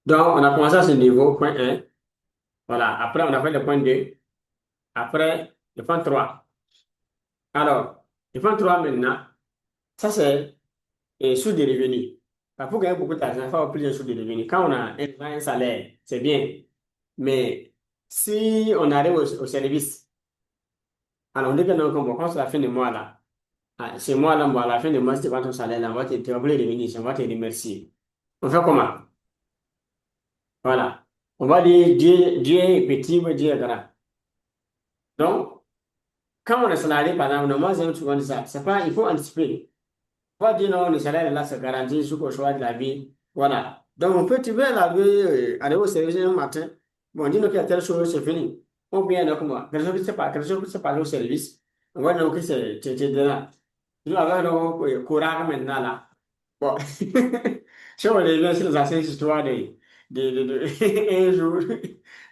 Donc, on a commencé à ce niveau, point 1. Voilà. Après, on a fait le point 2. Après, le point 3. Alors, le point 3 maintenant, ça c'est source de revenus. Pour gagner beaucoup d'argent, il faut avoir plusieurs sources de revenus. Quand on a un salaire, c'est bien. Mais si on arrive au service, alors on dit que non, quand c'est la fin du mois là, c'est moi là, moi, à la fin du mois, si tu prends ton salaire là, on va te rappeler les revenus, on va te remercier. On fait comment? Voilà. On va dire Dieu est petit, mais Dieu est grand. Donc, quand on est salarié, par exemple, moi, j'aime souvent dire ça. C'est pas, il faut anticiper. Pas dire non, le salaire là, c'est garanti jusqu'au choix de la vie. Voilà. Donc, on peut, tu veux la vie, aller au service un matin. Bon, dis-nous qu'il y a telle chose, c'est fini. Ou bien, donc, moi, quelque chose qui se passe au service. On va donc que c'est de là. Nous avons le courage maintenant là. Bon. Si on revient sur les anciennes histoires un jour,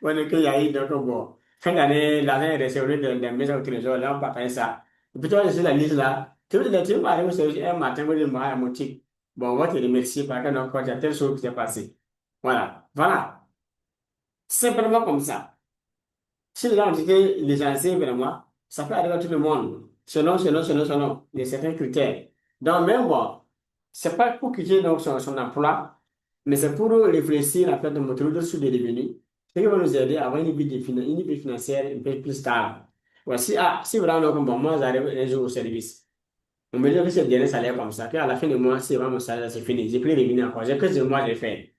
on est qu'il y a eu, donc, bon. Fin d'année, l'argent est resté au lieu de maison au trésor, là, on partage ça. Et puis, toi, je suis la liste là. Tu vas aller au service un matin, vous dites, moi, à mon type. Bon, on va te remercier parce que donc, il y a telle chose qui s'est passée. Voilà. Voilà. Simplement comme ça. Si les gens ont dit que les anciens, vraiment, ça peut arriver à tout le monde, selon les certains critères. Donc, même bon, c'est pas pour quitter donc, son emploi, mais c'est pour réfléchir à faire de montrer d'autres sources de revenus, ce qui va nous aider à avoir une vie financière un peu plus stable. Voici, si vraiment, donc, bon, moi, j'arrive un jour au service. On me dit que c'est le dernier salaire comme ça, qu'à la fin du mois, c'est vraiment mon salaire, c'est fini. J'ai plus de revenus encore. J'ai que ce mois, j'ai fait.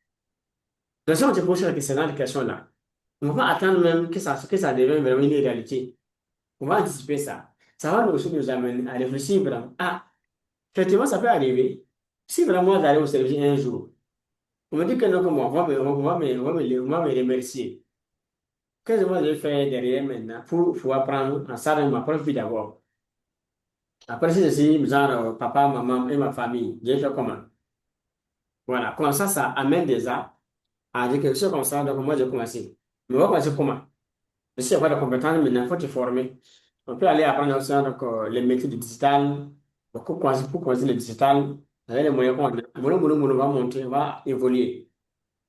Donc, si on te pose cette question-là, on va attendre même que ça devienne vraiment une réalité. On va anticiper ça. Ça va nous aussi nous amener à réfléchir vraiment. Ah, effectivement, ça peut arriver. Si vraiment j'arrive au service un jour, on me dit que non, que moi, on va me remercier. Qu'est-ce que moi je vais faire derrière maintenant pour pouvoir prendre en charge ma propre vie d'abord? Après, si je suis genre papa, maman et ma famille, je vais faire comment? Voilà, comme ça amène déjà à dire quelque chose comme ça. Donc, moi, je commence. Mais on va commencer comment? Je sais avoir des compétences, maintenant, il faut te former. On peut aller apprendre aussi donc, les métiers du digital. Donc, pour commencer le digital, avec les moyens qu'on a, mon va monter, on va évoluer.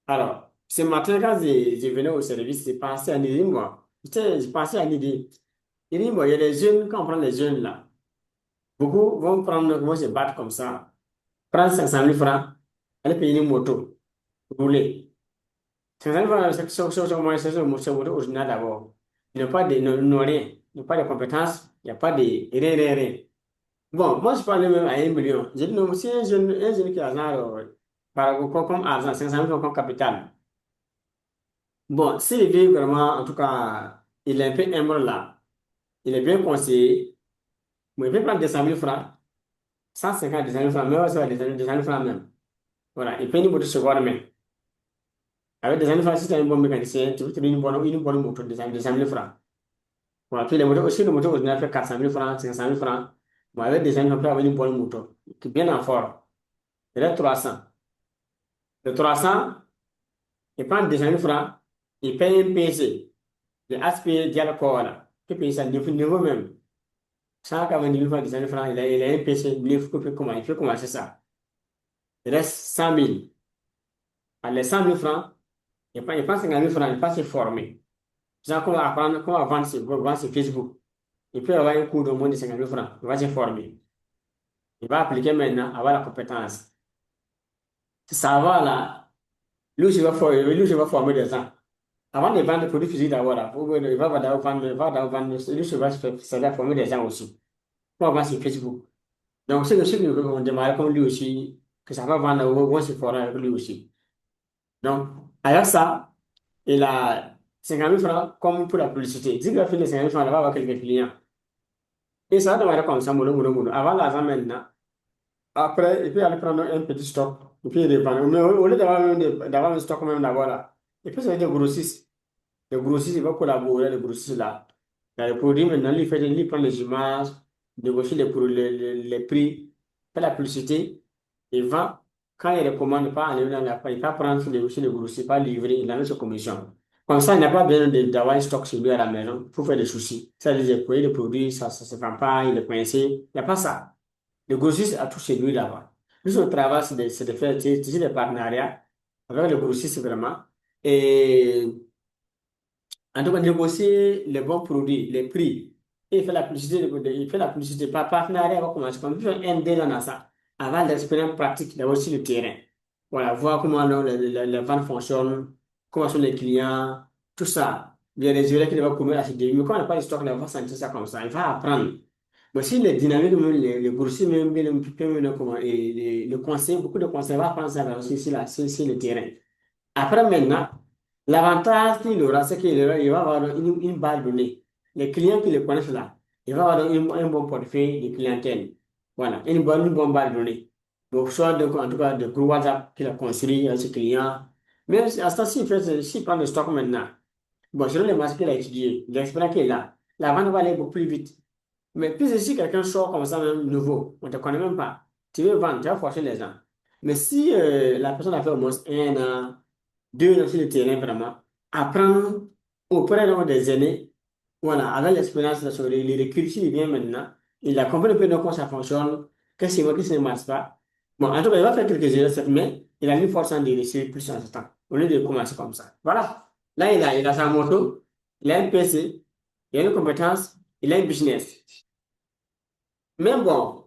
Alors, ce matin, quand je venais au service, j'ai pensé à une idée, moi. Tu sais, j'ai pensé à une idée. Il dit, moi, il y a les jeunes, quand on prend les jeunes là, beaucoup vont prendre, vont se battre comme ça, prendre 500 000 francs, aller payer une moto, rouler. 500 000 francs, c'est moto original d'abord. Il n'y a pas de, n'ont rien. Il n'y a pas de compétences, il n'y a pas de rien, rien, rien. Bon, moi, je parlais même à 1 million. J'ai dit, non, si un jeune qui a genre, comme argent, 500 000 francs comme capital. Bon, s'il vit vraiment, en tout cas, il est un peu humble là, il est bien conseillé, mais il peut prendre 200 000 francs, 150 200 000 francs, mais aussi 200 000 francs même. Voilà, il paye une moto seconde même. Avec 200 000 francs, si tu es un bon mécanicien, tu peux te donner une bonne moto de 200 000 francs. Voilà, puis les motos, aussi, le moto ordinaire fait 400 000 francs, 500 000 francs. Bon, avec des amis, on peut avoir une bonne moto, qui est bien en forme. Il est 300. Le 300, il prend 200 000 francs, il paye un PC. Le HP Dialco, là, qui paye ça niveau même. 190 000 francs, 200 000 francs, il a un PC, il faut commencer ça. Il reste 100 000. À les 100 000 francs, il prend 50 000 francs, il va se former. Genre, comment vendre sur Facebook. Il peut avoir un cours de moins de 50 000 francs, il va se former. Il va appliquer maintenant, avoir la compétence. Ça va là, lui, je vais former des gens. Avant de vendre des produits physiques d'abord, là, d'abord vendre, lui, je vais ça va former des gens aussi. Pour avoir sur Facebook. Donc, c'est ceux qui vont démarrer comme lui aussi, que ça va vendre, vont se former avec lui aussi. Donc, avec ça, il a 50 000 francs comme pour la publicité. Dès qu'il a fait les 50 000 francs, il va avoir quelques clients. Et ça va démarrer comme ça, mono. Avant l'argent maintenant. Après, il peut aller prendre un petit stock, et puis il revendre. Mais au lieu d'avoir un stock même d'abord là, il peut se faire des grossistes. Les grossistes, il va collaborer, les grossistes là. Dans les produits, maintenant, il prend les images, négocier les prix, fait la publicité, il vend. Quand il recommande, il pas enlever dans la il pas prendre sur les grossistes, pas livrer, il a mis sa commission. Comme ça, il n'a pas besoin d'avoir un stock sur lui à la maison pour faire des soucis. Ça, les employés, les produits, ça ne se vend pas, il est coincé. Il n'y a pas ça. Le grossiste a tout chez lui là-bas. Lui, son travail, c'est de faire des partenariats. avec le grossiste vraiment. Et en tout cas, négocier les bons produits, les prix. Et il fait la publicité, il fait la publicité par partenariat avec commencer comme il fait un dé dans ça. Avant l'expérience pratique, d'avoir aussi le terrain. Voilà, voir comment les ventes fonctionnent, comment sont les clients, tout ça. Bien, les erreurs qu'il va commettre à ce début. Mais quand on n'a pas de stock, là, on va sentir ça comme ça. Il va apprendre. Mais si les dynamiques, même les grossiers, même, comment, et le conseil, beaucoup de conseils, on va apprendre ça là aussi, sur le terrain. Après, maintenant, l'avantage qu'il aura, c'est il va avoir une base de données. Les clients qui le connaissent là, il va avoir un bon portefeuille de clientèle. Voilà, une bonne base de données. Donc, soit en tout cas de gros WhatsApp qu'il a construit à ses clients. Mais à ce temps-ci, s'il prend le stock maintenant, bon, selon les marchés qu'il a étudiés, l'expérience qu'il est là, la vente va aller beaucoup plus vite. Mais puis si quelqu'un sort comme ça, même nouveau, on ne te connaît même pas, tu veux vendre, tu vas forcer les gens. Mais si la personne a fait au moins un an, 2 ans sur le terrain, vraiment, apprend auprès donc, des aînés, voilà, avec l'expérience, les recul, s'il vient maintenant, il a compris un peu donc, comment ça fonctionne, qu'est-ce qui ne marche pas. Bon, en tout cas, il va faire quelques erreurs, mais il a une force de réussir plus en ce temps, au lieu de commencer comme ça. Voilà. Là, il a sa moto, il a un PC, il a une compétence, il a un business. Mais bon,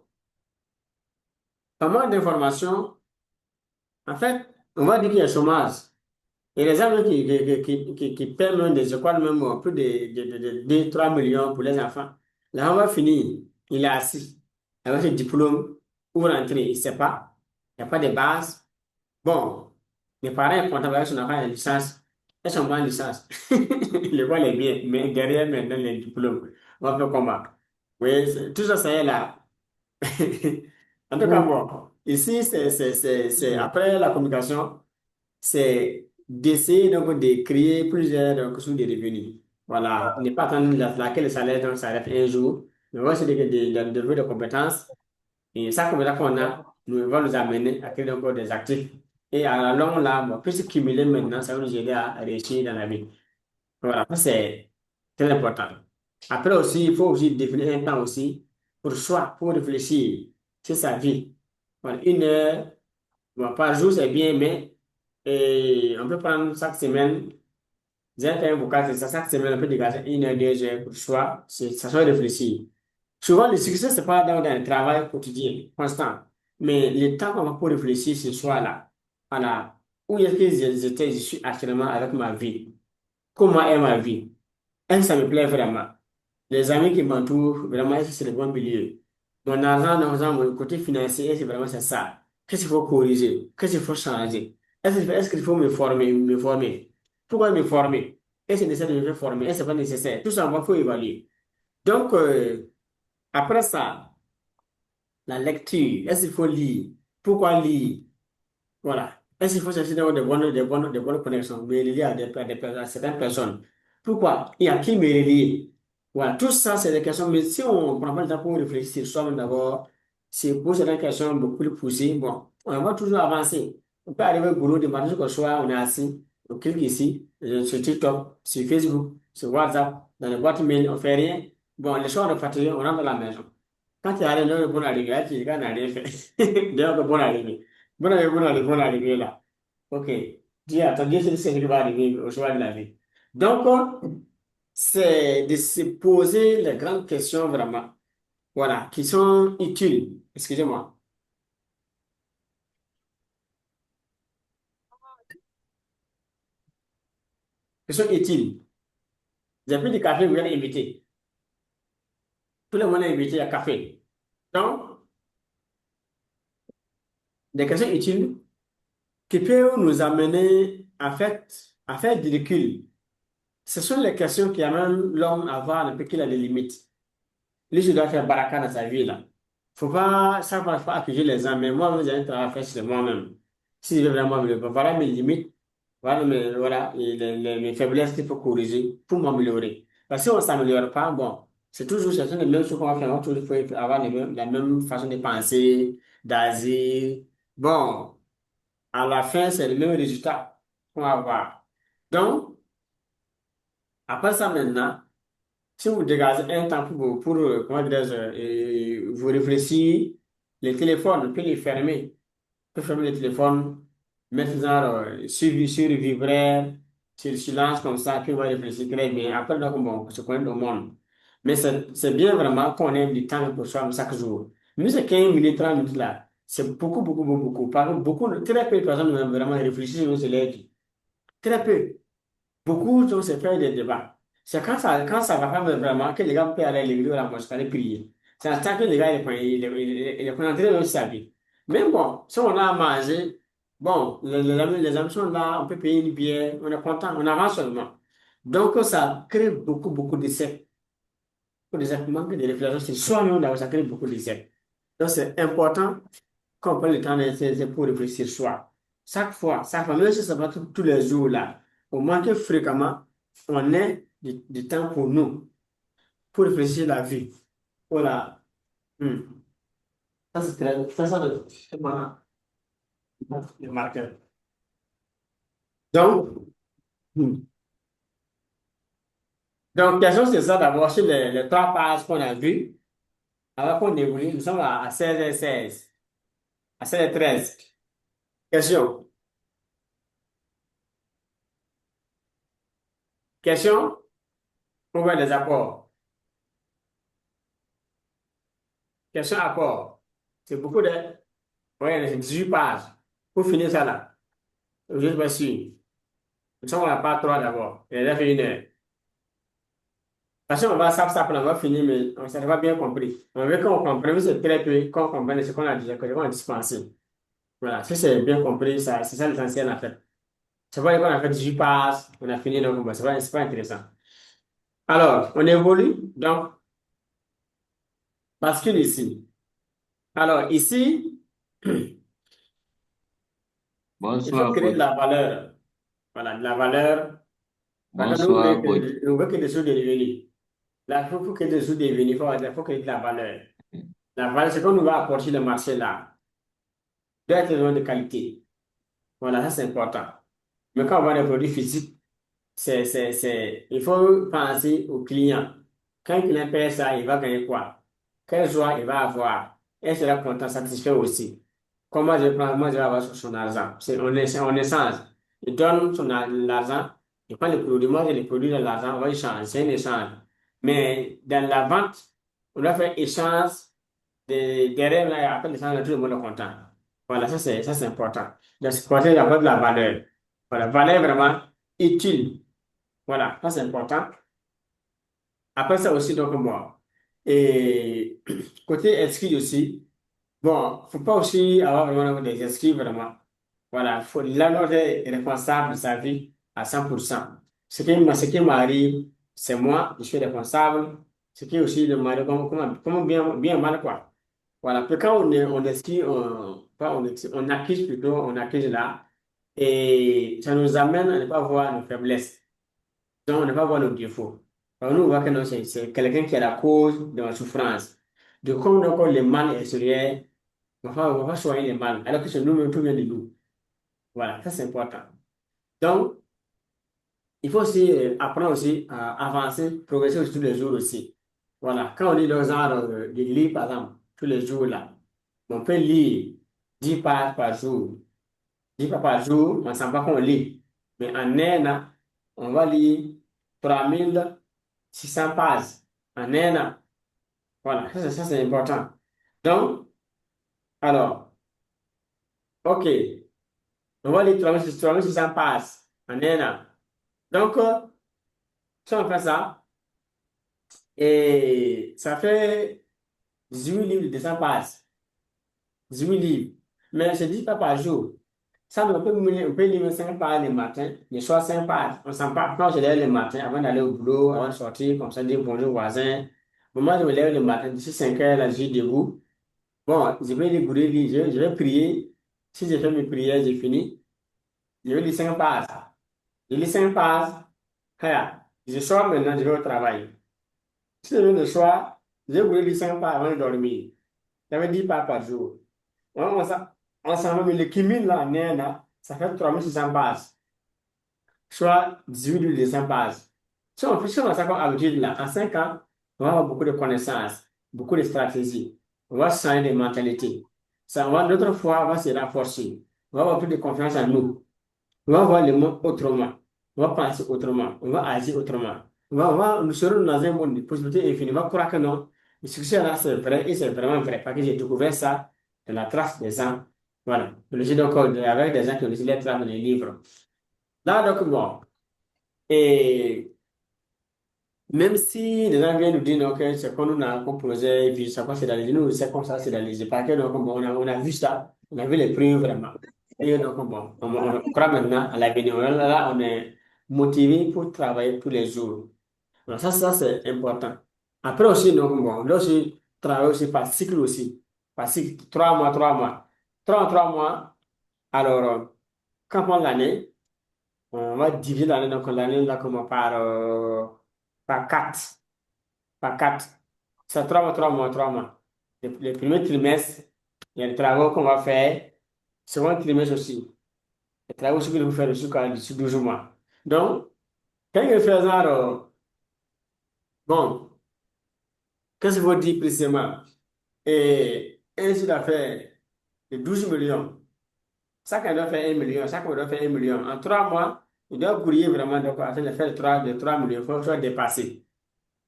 pas mal d'informations, en fait, on va dire qu'il y a chômage. Et les gens qui paient même des écoles, même plus de 2, 3 millions pour les enfants, là, on va finir. Il est assis avec le diplôme, où rentrer, il ne sait pas. Il n'y a pas de base. Bon, mes parents sont avec son enfant à la licence. Elles sont pas en licence. L'école est bien, mais derrière maintenant les diplômes. On va faire comment? Oui, tout ça, ça est là. En tout cas, bon, ici, après la communication, c'est d'essayer donc de créer plusieurs sources de revenus. Voilà, ne pas attendre laquelle le salaire donc s'arrête un jour, mais on va essayer de développer des compétences et ça, comme qu'on a, nous va nous amener à créer donc des actifs. Et à la longue, là, bon, plus cumuler maintenant, ça va nous aider à réussir dans la vie. Voilà, ça c'est très important. Après aussi, il faut aussi définir un temps aussi pour soi, pour réfléchir sur sa vie. Voilà, 1 heure, bon, par jour, c'est bien, mais on peut prendre chaque semaine, j'ai fait un vocal, c'est ça, chaque semaine, on peut dégager 1 heure, 2 heures pour soi, ça soit réfléchir. Souvent, le succès, c'est pas dans le travail quotidien, constant, mais le temps qu'on va pour réfléchir ce soir-là, voilà, où est-ce que je suis actuellement avec ma vie? Comment est ma vie? Est-ce que ça me plaît vraiment? Les amis qui m'entourent, vraiment, est-ce que c'est le bon milieu? Mon argent, dans mon côté financier, est-ce que vraiment c'est ça? Qu'est-ce qu'il faut corriger? Qu'est-ce qu'il faut changer? Est-ce qu'il faut me former? Pourquoi me former? Est-ce que c'est nécessaire de me faire former? Est-ce que c'est pas nécessaire? Tout ça, il faut évaluer. Donc, après ça, la lecture, est-ce qu'il faut lire? Pourquoi lire? Voilà. Est-ce qu'il faut chercher d'avoir de bonnes connexions, me relier à certaines personnes? Pourquoi? Et à qui me relier? Voilà. Tout ça, c'est des questions. Mais si on ne prend pas le temps pour réfléchir soi-même d'abord, c'est pour certaines questions beaucoup plus poussées, bon, on va toujours avancer. On peut arriver au boulot de matin jusqu'au soir, on est assis, on clique ici, sur TikTok, sur Facebook, sur WhatsApp, dans les boîtes mail, on ne fait rien. Bon, les soirs, on est fatigué, on rentre dans la maison. Quand tu arrives, le bon arrivé, là, tu dis qu'on n'a rien fait. D'ailleurs, le bon arrivé. Bon arrivé là. OK. Dieu, attends, Dieu, c'est ce qui va arriver au soir de la vie. Donc, c'est de se poser les grandes questions vraiment, voilà, qui sont utiles. Excusez-moi. Qui sont utiles. J'ai pris du café, vous êtes invité. Tout le monde est invité à café. Donc, des questions utiles qui peuvent nous amener, en fait, à faire du recul. Ce sont les questions qui amènent l'homme à voir un peu qu'il a des limites. Lui, je dois faire baraka dans sa vie, là. Faut pas, ça va pas accuser les gens, mais moi, j'ai un travail à faire sur moi-même. Si je veux vraiment voilà mes limites, voilà mes faiblesses qu'il faut corriger pour m'améliorer. Parce que si on ne s'améliore pas, bon, c'est toujours, ce sont les mêmes choses qu'on va faire, on va toujours faut avoir la même façon de penser, d'agir. Bon, à la fin, c'est le même résultat qu'on va avoir. Donc, après ça maintenant, si vous dégagez un temps comment dirais-je, vous réfléchir, les téléphones, vous pouvez les fermer. Vous pouvez fermer les téléphones, mettre genre sur le vibraire, sur le silence comme ça, puis on va réfléchir très bien. Après, donc, bon, on se connaît le monde. Mais c'est bien vraiment qu'on ait du temps pour soi chaque jour. Mais ces 15 minutes, 30 minutes là, c'est beaucoup, beaucoup, beaucoup, beaucoup. Beaucoup, très peu de personnes vont vraiment réfléchir sur les lèvres. Très peu. Beaucoup donc, c'est faire des débats. C'est quand ça va pas vraiment que les gars peuvent aller à l'église ou à la mosquée aller prier. C'est en temps que les gars ils prennent très bien sa vie. Mais bon, si on a à manger, bon, les amis sont là, on peut payer une bière, on est content, on avance seulement. Donc ça crée beaucoup, beaucoup d'essais. Beaucoup d'essais, manque de réflexion, c'est soi-même là où ça crée beaucoup d'essais. Donc c'est important qu'on prenne le temps d'essayer pour réfléchir soi. Chaque fois, même si ça va tous les jours là, au moins que fréquemment, on ait du temps pour nous, pour réfléchir la vie. Voilà. Hmm. Ça, c'est c'est vraiment le marqueur. Donc, hmm. Donc, question, c'est ça d'abord sur les trois pages qu'on a vues. Alors qu'on évolue, nous sommes à 16h16, à 16h13. Question. Question pour voir des apports. Question apport. C'est beaucoup de. Oui, c'est 18 pages. Pour finir ça là, je ne suis pas sûr. Nous sommes à la part 3 d'abord. Il a fait 1 heure. Parce qu'on va ça, on va finir, mais on ne pas bien compris. On veut qu'on comprenne, mais c'est très peu qu'on comprenne ce qu'on a déjà, qu'on a dispensé. Voilà, si c'est bien compris, ça, c'est ça l'essentiel en fait. C'est pas qu'on a fait 18 pages, on a fini, donc bon, c'est pas intéressant. Alors, on évolue, donc, bascule ici. Alors, ici, il faut Bonsoir, créer de coach. la valeur. Voilà, de la valeur. Parce que Bonsoir, coach. nous voulons que des choses deviennent. Là, il faut que des choses deviennent, il faut créer de la valeur. La valeur, c'est qu'on nous va apporter le marché là, doit être vraiment de qualité. Voilà, ça c'est important. Mais quand on voit des produits physiques, il faut penser au client. Quand le client paie ça, il va gagner quoi? Quelle joie il va avoir? Et sera content, satisfait aussi. Comment moi je vais avoir son argent? On échange. Il donne l'argent, il prend les produits, moi j'ai les produits de l'argent, on va échanger, c'est un échange. Mais dans la vente, on doit faire échange derrière, là, après l'échange, tout le monde est content. Voilà, ça c'est important. Donc, c'est important d'avoir de la valeur. Voilà, valeur vraiment utile. Voilà, ça c'est important. Après ça aussi, donc moi. Et côté inscrit aussi, bon, faut pas aussi avoir vraiment des inscrits vraiment. Voilà, faut l'homme est responsable de sa vie à 100%. Ce qui m'arrive, c'est moi, je suis responsable. Ce qui est aussi de m'arrive, comment bien mal, quoi. Voilà, puis quand on inscrit, pas on accuse plutôt, on accuse là, et ça nous amène à ne pas voir nos faiblesses. Donc, on ne va pas voir nos défauts. Alors, nous, on voit que non, c'est quelqu'un qui est la cause de ma souffrance. De comme donc, le mal extérieur, on va soigner le mal, alors que c'est nous-mêmes, tout vient de nous. Voilà, ça c'est important. Donc, il faut aussi apprendre aussi à avancer, progresser aussi tous les jours aussi. Voilà, quand on lit le genre de lire, par exemple, tous les jours là, on peut lire 10 pages par jour. 10 pages par jour, on ne sent pas qu'on lit. Mais en un an, on va lire 3600 pages en un an. Voilà, ça c'est important. Donc, alors, OK, on va lire 3600 pages en un an. Donc, si on fait ça, et ça fait 18 livres de 200 pages. 18 livres. Mais c'est 10 pas par jour. Ça, on peut lire 5 pages le matin, le soir 5 pages. On s'en parle quand je lève le matin, avant d'aller au boulot, avant de sortir, comme ça, dire bonjour aux voisins. Moi, je me lève le matin, d'ici 5 heures, là, je suis debout. Bon, je vais lire, je vais prier. Si j'ai fait mes prières, j'ai fini. Je vais lire 5 pages. Je lis 5 pages. Voilà. Je sors maintenant, je vais au travail. Si je viens le soir, je vais lire 5 pages avant de dormir. Ça veut dire pas par jour. On s'en va, mais le cumul là, en un an, ça fait 3600 pages, soit 18 200 pages. Si on a ça comme habitude là, en 5 ans, on va avoir beaucoup de connaissances, beaucoup de stratégies. On va changer de mentalité. Ça va, d'autres fois, on va se renforcer. On va avoir plus de confiance en nous. On va voir le monde autrement. On va penser autrement. On va agir autrement. Nous serons dans un monde de possibilités infinies. On va croire que non. Le succès là, c'est vrai et c'est vraiment vrai. Parce que j'ai découvert ça de la trace des gens. Voilà. Je donc avec des gens qui ont laissé les traces dans les livres. Là, donc, bon. Et même si les gens viennent nous dire non, que c'est qu'on nous a composé, et puis ça c'est dans les nous, c'est comme ça, c'est dans les parce que donc, bon, on a vu ça, on a vu les preuves vraiment. Et donc, bon, on croit maintenant à l'avenir. Là, on est motivé pour travailler tous les jours. Donc, ça c'est important. Après aussi, donc, bon, on doit aussi travailler aussi par cycle aussi. Par cycle, 3 mois, 3 mois. 3 mois. Alors, quand on prend l'année, on va diviser l'année, donc l'année, là, comment, par 4 par 4. C'est 3 mois, 3 mois, 3 mois. Le premier trimestre, il y a les travaux qu'on va faire. Second trimestre aussi. Les travaux aussi qu'il faut faire sur 12 mois. Donc, quand il fait ça, bon, qu'est-ce qu'il faut dire précisément? Et ainsi d'affaire de 12 millions. Chacun doit faire 1 million. Chacun doit faire 1 million. En 3 mois, il doit courrier vraiment donc, afin de faire 3 millions. Il faut soit dépasser.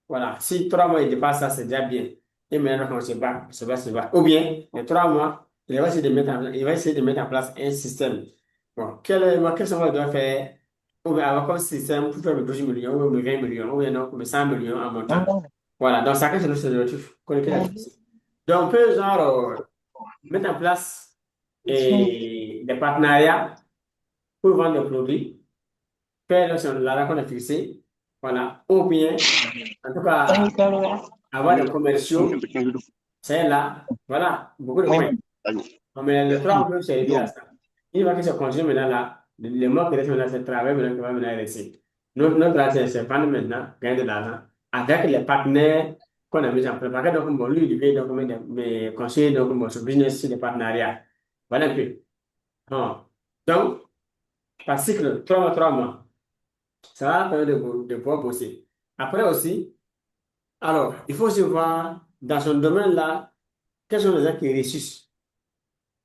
Voilà. Si 3 mois, il dépasse ça, c'est déjà bien. Et maintenant, on se bat, se bat, se bat. Ou bien, les 3 mois, il va essayer de mettre en place un système. Bon, quel système il doit faire? Ou bien avoir comme système pour faire le 12 millions, ou le 20 millions, ou bien non, le 100 millions en montant. Voilà. Donc, chacun c'est ses objectifs. Connecter la difficile. Donc, on peut, genre, mettre en place des partenariats pour vendre des produits, faire la qu'on a fixé. Voilà. Ou bien, en tout cas, avoir des commerciaux, c'est là, voilà, beaucoup de points. Non, mais le trois peut servir à ça. Il va que ça continue maintenant là, le mois qui reste maintenant, c'est le travail maintenant qui va maintenant rester. Notre travail, c'est prendre maintenant, gagner de l'argent avec les partenaires qu'on a mis en place. Parce que donc, bon, lui, il devait donc me conseiller donc, bon, sur business, sur les partenariats. Voilà un peu. Bon. Donc, par cycle, 3 mois, 3 mois, ça va permettre de pouvoir bosser. Après aussi, alors, il faut aussi voir dans son domaine là, quels sont les gens qui réussissent.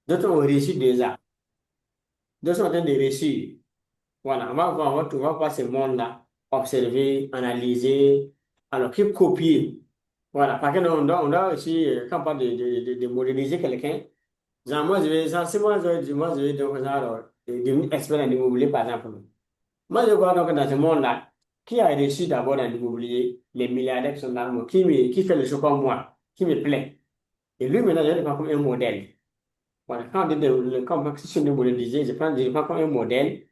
D'autres ont réussi déjà. D'autres sont en train de réussir. Voilà, on va voir ce monde-là, observer, analyser, alors que copier. Voilà, parce que on doit aussi, quand on parle de modéliser quelqu'un, genre moi, si moi, je vais donc, genre, devenir expert en immobilier, par exemple. Moi, je vois donc dans ce monde-là, qui a réussi d'abord dans l'immobilier, les milliardaires qui sont dans le monde, qui fait le choix comme moi, qui me plaît. Et lui, maintenant, je le prends comme un modèle. Voilà, quand on dit si je suis modéliser, je prends comme un modèle.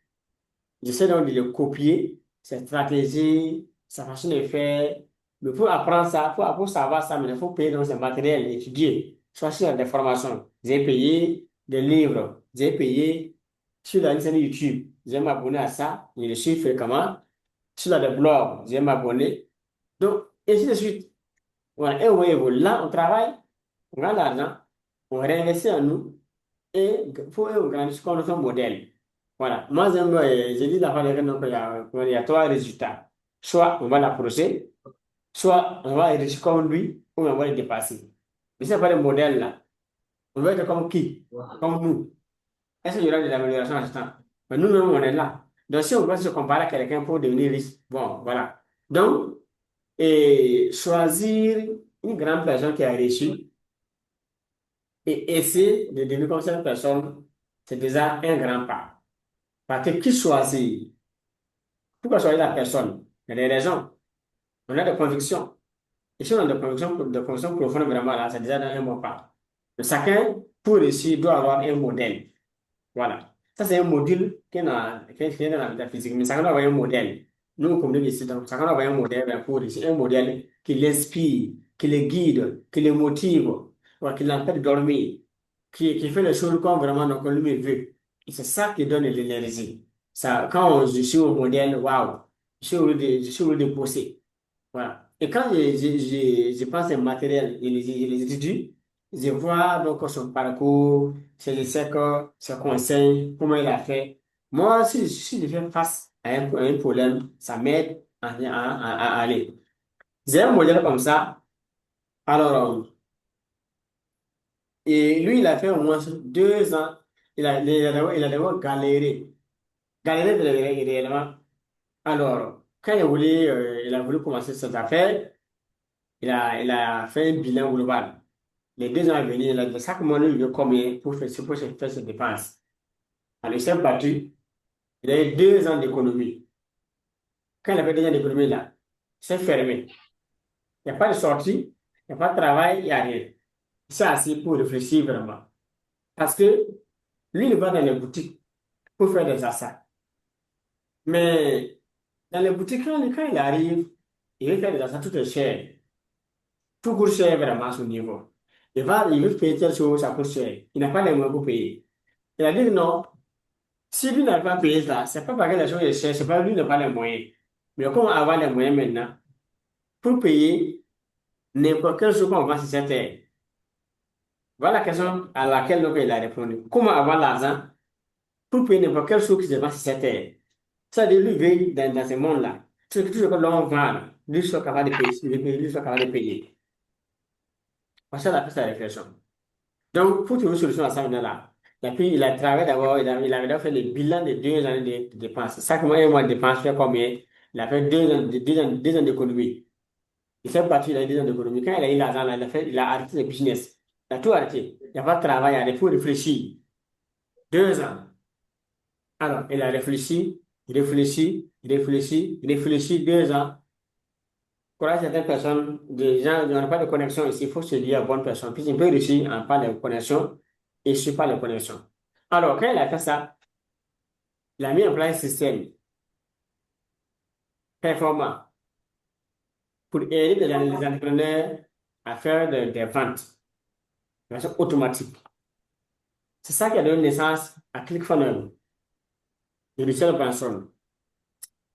J'essaie donc de le copier, ses stratégies, sa façon de faire. Mais pour apprendre ça, pour savoir ça, mais il faut payer donc ses matériels, étudier, soit sur des formations. J'ai payé des livres, j'ai payé sur la chaîne YouTube, j'ai m'abonner à ça, je le suis fréquemment. Sur la des blogs, j'ai m'abonner. Donc, ainsi de suite. Voilà, et oui, là, on travaille, on a l'argent, on réinvestit en nous et pour un grand comme notre modèle. Voilà. Moi, j'ai dit la fois dernière donc, il y a 3 résultats. Soit on va l'approcher, soit on va réussir comme lui, ou on va le dépasser. Mais c'est pas le modèle là. On veut être comme qui? Comme nous. Est-ce qu'il y aura de l'amélioration à ce temps? Mais nous-mêmes, on est là. Donc, si on va se comparer à quelqu'un pour devenir riche, bon, voilà. Donc, et choisir une grande personne qui a réussi et essayer de devenir comme cette personne, c'est déjà un grand pas. Parce que qui choisit? Pourquoi choisir la personne? Il y a des raisons. On a des convictions. Et si on a des convictions profondes, vraiment, là, c'est déjà dans un bon pas. Mais chacun, pour réussir, doit avoir un modèle. Voilà. Ça, c'est un module qui est dans la métaphysique. Mais chacun doit avoir un modèle. Nous, on communique ici, donc chacun doit avoir un modèle pour réussir. Un modèle qui l'inspire, qui le guide, qui le motive, voilà, qui l'empêche de dormir, qui fait les choses comme vraiment donc, lui veut. Et c'est ça qui donne l'énergie. Ça, quand je suis au modèle, waouh, je suis au lieu de bosser. Voilà. Et quand je pense au matériel, je les étudie, je vois donc son parcours, je sais que ses conseils, comment il a fait. Moi, si je fais face à un problème, ça m'aide à aller. J'ai un modèle comme ça. Alors, et lui, il a fait au moins 2 ans. il a d'abord galéré. Galéré réellement. Alors, quand il a voulu commencer cette affaire, il a fait un bilan global. Les 2 ans à venir, il a dit chaque mois, il veut combien pour faire ses dépenses. Alors, il s'est battu. Il a eu 2 ans d'économie. Quand il avait 2 ans d'économie, là, c'est fermé. Il n'y a pas de sortie, il n'y a pas de travail, il n'y a rien. Il s'est assis pour réfléchir vraiment. Parce que lui, il va dans les boutiques pour faire des achats. Mais dans les boutiques, quand il arrive, il veut faire des achats, tout est cher. Tout coûte cher vraiment à son niveau. Il veut payer telle chose, ça coûte cher. Il n'a pas les moyens pour payer. Il a dit que non, si lui n'a pas payé ça, c'est pas parce que la chose est chère, c'est pas lui n'a pas les moyens. Mais comment avoir les moyens maintenant pour payer n'importe quelle chose qu'on vend sur cette terre? Voilà la question à laquelle donc il a répondu. Comment avoir l'argent pour payer n'importe quelle chose qui se vend sur cette terre? C'est-à-dire, lui vit dans ce monde-là. Tout ce que l'on vend, là, lui soit capable de payer, lui soit capable de payer. Parce que ça, il a fait sa réflexion. Donc, pour trouver une solution à ça, là, et puis il a travaillé d'abord, il a d'abord fait le bilan de 2 années de dépenses. Chaque mois, un mois de dépenses fait combien? Il a fait 2 ans d'économie. Il s'est battu, il a eu 2 ans d'économie. Quand il a eu l'argent, là, il a arrêté le business. Il a tout arrêté. Il n'y a pas de travail, il faut réfléchir. 2 ans. Alors, il a réfléchi, il réfléchit, il réfléchit, il réfléchit 2 ans. Pour certaines personnes, des gens n'ont pas de connexion ici, il faut se lier à bonne personne. Puis il peut réussir en pas de connexion et je suis pas de connexion. Alors, quand il a fait ça, il a mis en place un système performant pour aider les entrepreneurs à faire des ventes de façon automatique. C'est ça qui a donné naissance à ClickFunnels de Richard Branson.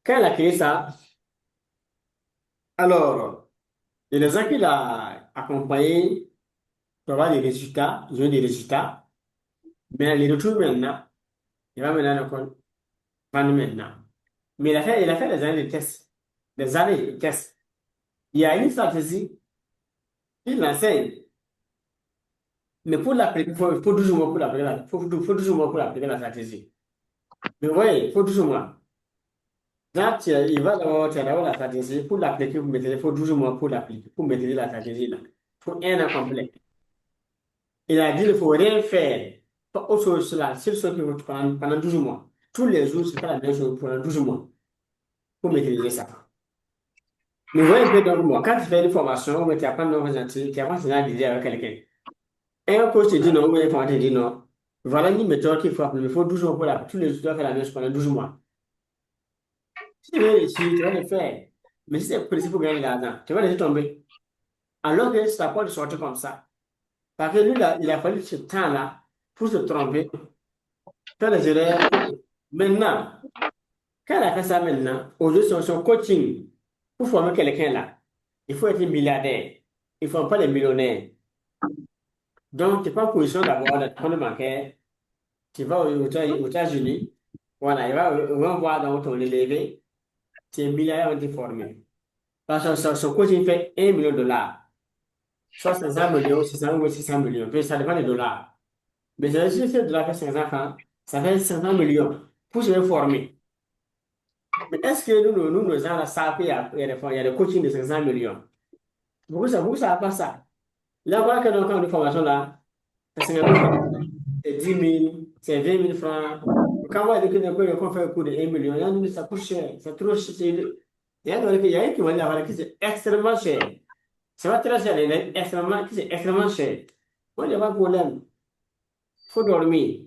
Quand il a créé ça, alors, il y a des gens qui l'ont accompagné pour avoir des résultats, ils ont eu des résultats, mais les retours maintenant, il va maintenant encore vendre maintenant. Mais il a fait des années de tests, des années de tests. Il y a une stratégie, il l'enseigne. Mais pour l'appliquer, il faut 12 mois pour l'appliquer, faut 12 mois pour l'appliquer la stratégie. Mais oui, il faut 12 mois. Là, il va d'abord, tu as d'abord la stratégie. Pour l'appliquer, il faut 12 mois pour l'appliquer, pour maîtriser la stratégie là. Il faut un an complet. Il a dit qu'il ne faut rien faire. Pas autre chose là. C'est ce qu'il faut pendant 12 mois. Tous les jours, c'est pas la même chose pendant 12 mois pour maîtriser ça. Mais voyez un peu donc moi, quand tu fais une formation, ou tu apprends une nouvelle chose, tu apprends à dire avec quelqu'un. Et un coach te dit non, ou un formateur te dit non. Voilà une méthode qu'il faut apprendre. Il faut 12 mois pour la. Tous les jours, tu dois faire la même chose pendant 12 mois. Si tu veux réussir, tu vas le faire. Mais si c'est précis pour gagner de l'argent, tu vas laisser tomber. Alors que ça peut sortir comme ça. Parce que lui, là, il a fallu ce temps-là pour se tromper, faire des erreurs. Maintenant, quand il a fait ça maintenant, aujourd'hui, son coaching, pour former quelqu'un là, il faut être milliardaire. Il ne faut pas les millionnaires. Donc, tu n'es pas en position d'avoir le compte bancaire. Tu vas aux États-Unis. Voilà, ils vont voir dans ton élevé. Tu es milliardaire, on t'est formé. Parce que son coaching fait 1 million de dollars. Soit 500 millions, 600 ou 600 millions. Puis ça dépend des dollars. Mais si ce dollar fait 500 francs, ça fait 500 millions pour se former. Mais est-ce que nous, nos gens, là, savent qu'il y a des coachings de 500 millions? Pourquoi ça va pas ça? Là, voilà que dans le camp de formation, là, c'est 50 000 francs, c'est 10 000, c'est 20 000 francs. Quand on voit qu'on fait un cours de 1 million, il y a nous, ça coûte cher, c'est trop cher. Il y a un qui va dire voilà, que c'est extrêmement cher. C'est pas très cher, c'est extrêmement cher. Moi, il n'y a pas de problème. Il faut dormir.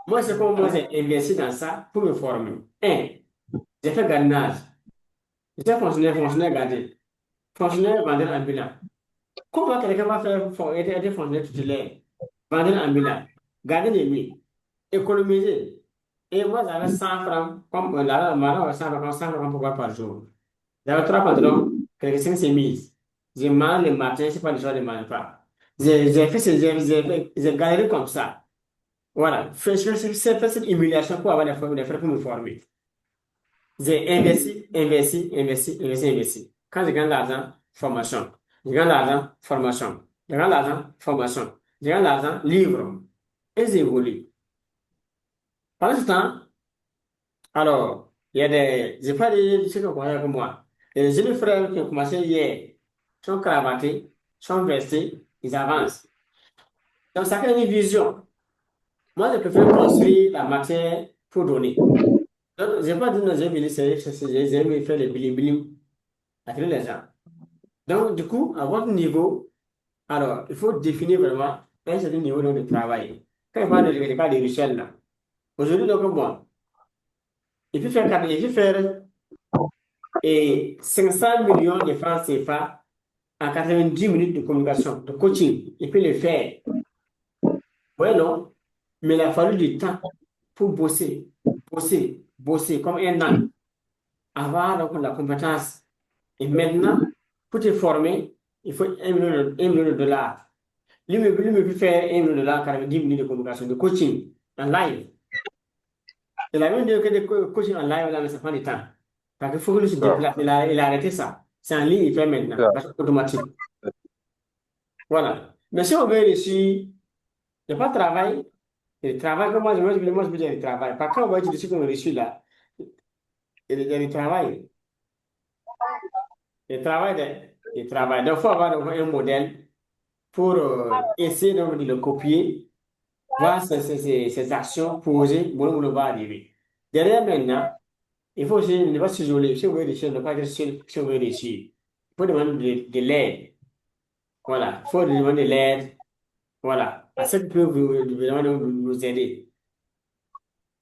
Moi, c'est comme moi, j'ai investi dans ça pour me former. J'ai fait gardiennage. J'étais fonctionnaire gardien. Fonctionnaire vendeur ambulant. Comment quelqu'un va faire être fonctionnaire titulaire? Vendeur ambulant. Gardien de nuit. Économiser. Et moi, j'avais 100 francs, comme là, maintenant, 100 francs, 100 francs pourquoi par jour. J'avais 3 pantalons, quelques 5 chemises. J'ai mal le matin, c'est pas le soir, je ne mange pas. J'ai galéré comme ça. Voilà. Fait cette humiliation pour avoir des frais pour me former. J'ai investi, investi, investi, investi, investi. Quand je gagne l'argent, formation. Je gagne l'argent, formation. Je gagne l'argent, formation. Je gagne l'argent, livre. Et j'évolue. Pendant ce temps, alors, il y a des, j'ai pas des ceux qui ont commencé comme moi. Les jeunes frères qui ont commencé hier sont cravatés, sont vestés, ils avancent. Donc, ça crée une vision. Moi, je préfère construire la matière pour donner. Donc, je n'ai pas dit non, j'ai venu j'ai aimé faire les bling-bling, attirer les gens. Donc, du coup, à votre niveau, alors, il faut définir vraiment un certain niveau de travail. Quand il parle de cas de Richel, là, aujourd'hui, donc, bon, il peut faire 500 millions de francs CFA en 90 minutes de communication, de coaching. Il peut le faire. Ouais, non? Mais il a fallu du temps pour bosser comme un an, avoir donc la compétence. Et maintenant, pour te former, il faut 1 million de dollars. Lui me peut faire 1 million de dollars, 90 minutes de communication, de coaching en live. C'est la même chose que de coaching en live, là, mais ça prend du temps. Parce qu'il faut que lui se Ah, déplace. Il a arrêté ça. C'est en ligne, il fait maintenant, ah, parce que c'est automatique. Voilà. Mais si on veut réussir, il n'y a pas de travail. Et le travail, comme moi, je veux dire le travail. Par contre, on va dire ce qu'on réussit là, il y a le travail. Le travail, le travail. Donc, il faut avoir un modèle pour essayer donc, de le copier, voir ses actions posées, bon, on va arriver. Derrière maintenant, il faut aussi ne pas s'isoler. Si on veut réussir, ne pas être seul si on veut réussir. Il faut demander de l'aide. Voilà. Il faut demander de l'aide. Voilà. À ceux qui peuvent vraiment nous aider.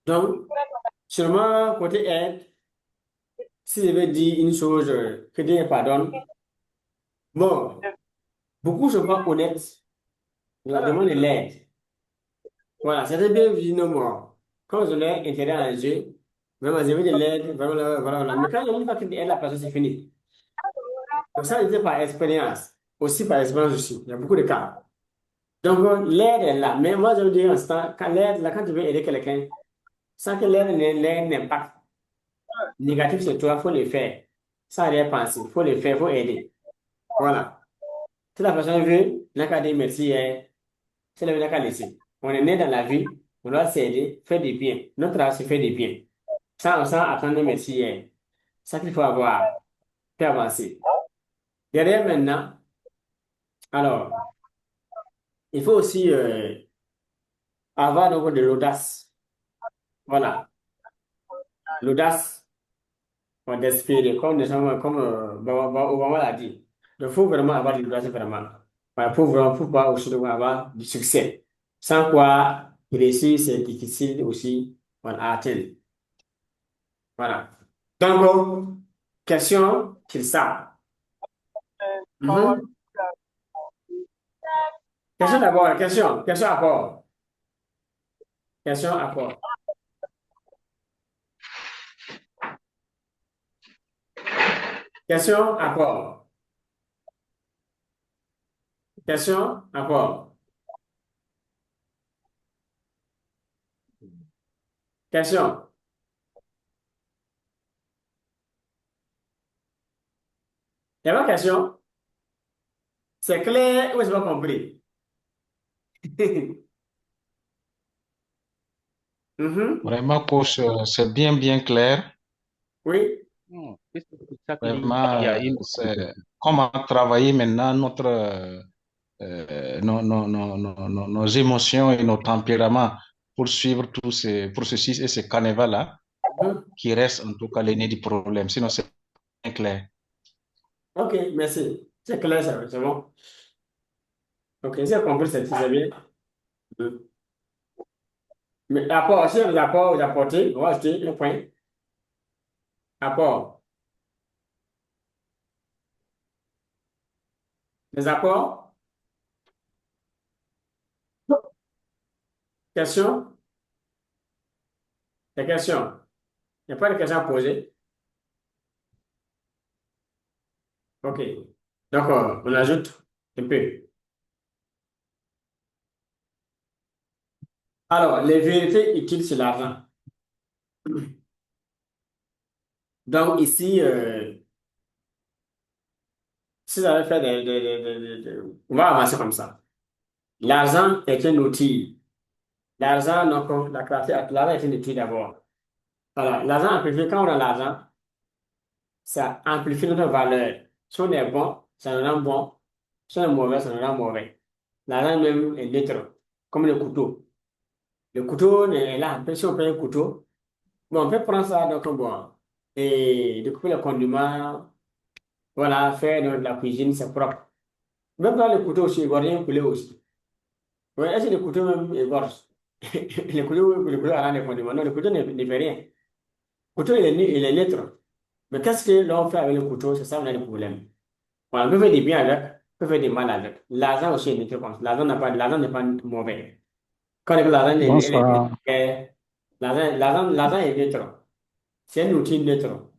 Donc, seulement côté aide, si je veux dire une chose, que Dieu pardonne, bon, beaucoup ne sont pas honnêtes. Ils la demandent de l'aide. Voilà, c'était bien vu, non, moi. Quand je l'ai intérêt à les yeux, vraiment, j'ai vu de l'aide, vraiment, voilà. Mais quand on dit pas qu'il aide la personne, c'est fini. Donc, ça, c'était par expérience. Aussi par expérience aussi. Il y a beaucoup de cas. Donc, l'aide est là. Mais moi, je veux dire, instant, quand l'aide, là, quand tu veux aider quelqu'un, sans que l'aide n'ait un impact négatif sur toi, il faut le faire. Sans rien penser. Il faut le faire, il faut aider. Voilà. Si la personne veut, il n'a qu'à dire merci, hein. C'est la vie qu'à laisser. On est né dans la vie, on doit s'aider, faire du bien. Notre travail, c'est faire du bien. Sans attendre merci, hein. C'est ça qu'il faut avoir, pour avancer. Derrière maintenant, alors, il faut aussi avoir donc de l'audace. Voilà. L'audace d'espérer, comme, comme Obama l'a dit. Il faut vraiment avoir de l'audace, vraiment. Voilà, pour pouvoir aussi donc avoir du succès. Sans quoi, réussir, c'est difficile aussi voilà, à atteindre. Voilà. Donc, question qu'ils savent. Mhm. Question d'abord, question apport. Question apport. Question apport. Question apport. Question. Il y a pas de question? C'est clair ou c'est pas compris? Mhm. Vraiment, coach, c'est bien clair. Oui. c'est pour ça que il y Vraiment, a une. c'est comment travailler maintenant notre, nos émotions et nos tempéraments pour suivre tous ces processus et ces carnavals-là Mhm. qui restent en tout cas l'aîné du problème. Sinon, c'est bien clair. OK, merci. C'est clair, ça, c'est bon. OK, j'ai compris, c'est bien. Mhm. Mais apport, si les apports, vous apportez, on va ajouter un point. Apport. Les apports. Question. Les questions. Il n'y a pas de questions à poser. OK. Donc, on ajoute un peu. Alors, les vérités utiles sur l'argent. Donc, ici, si vous avez fait on va avancer comme ça. L'argent est un outil. L'argent, donc, l'argent est une étude d'abord. Voilà, l'argent amplifie, quand on a l'argent, ça amplifie notre valeur. Si on est bon, ça nous rend bon. Si on est mauvais, ça nous rend mauvais. L'argent même est neutre, comme le couteau. Le couteau est là. Si on prend un couteau, bon, on peut prendre ça, donc, bon, et découper le condiment, voilà, faire de la cuisine, c'est propre. Même dans le couteau aussi, il va rien couler aussi. Oui, est-ce que le couteau même égorge? Le couteau a des condiments. Non, le couteau ne fait rien. Le couteau, il est neutre. Mais qu'est-ce que l'on fait avec le couteau? C'est ça, on a le problème. Voilà, on peut faire du bien avec, on peut faire du mal avec. L'argent aussi est neutre comme ça. L'argent n'est pas mauvais. Quand on dit que l'argent Bonsoir. l'argent est neutre. C'est un outil neutre.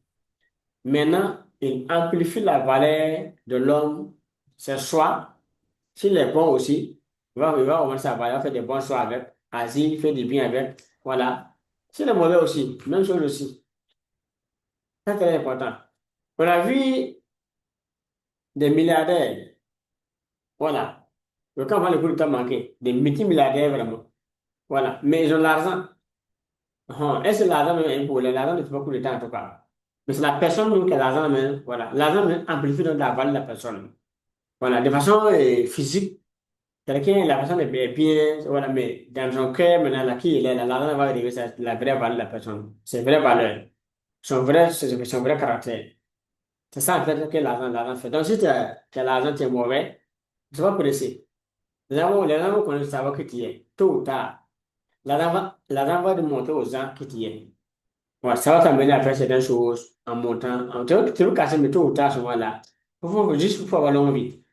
Maintenant, il amplifie la valeur de l'homme, ses choix. S'il est bon aussi, il va commencer à faire des bons choix avec. Ainsi, il fait du bien avec. Voilà. S'il est mauvais aussi, même chose aussi. C'est très important. On a vu des milliardaires. Voilà. Le camp va le coup de temps manqué. Des multimilliardaires, vraiment. Voilà. Mais ils ont l'argent. Est-ce que l'argent même est un problème? L'argent ne fait pas coup de temps en tout cas. Mais c'est la personne même qui a l'argent même. Voilà. L'argent même amplifie donc la valeur de la personne. Voilà. De façon physique, quelqu'un, la personne est bien, voilà, mais dans son cœur, maintenant, là, qui il est, là, l'argent va arriver, c'est la vraie valeur de la personne. C'est vraie valeur. Son vrai caractère. C'est ça, en fait, que l'argent fait. Donc, si tu as l'argent, tu es mauvais, tu ne vas pas pressé. Les gens vont connaître savoir que tu es. Tôt ou tard, l'argent va démontrer aux gens que tu es. Ouais, ça va t'amener à faire certaines choses en montant. Tu veux casser, mais tôt ou tard, ce moment-là. Juste pour avoir l'envie.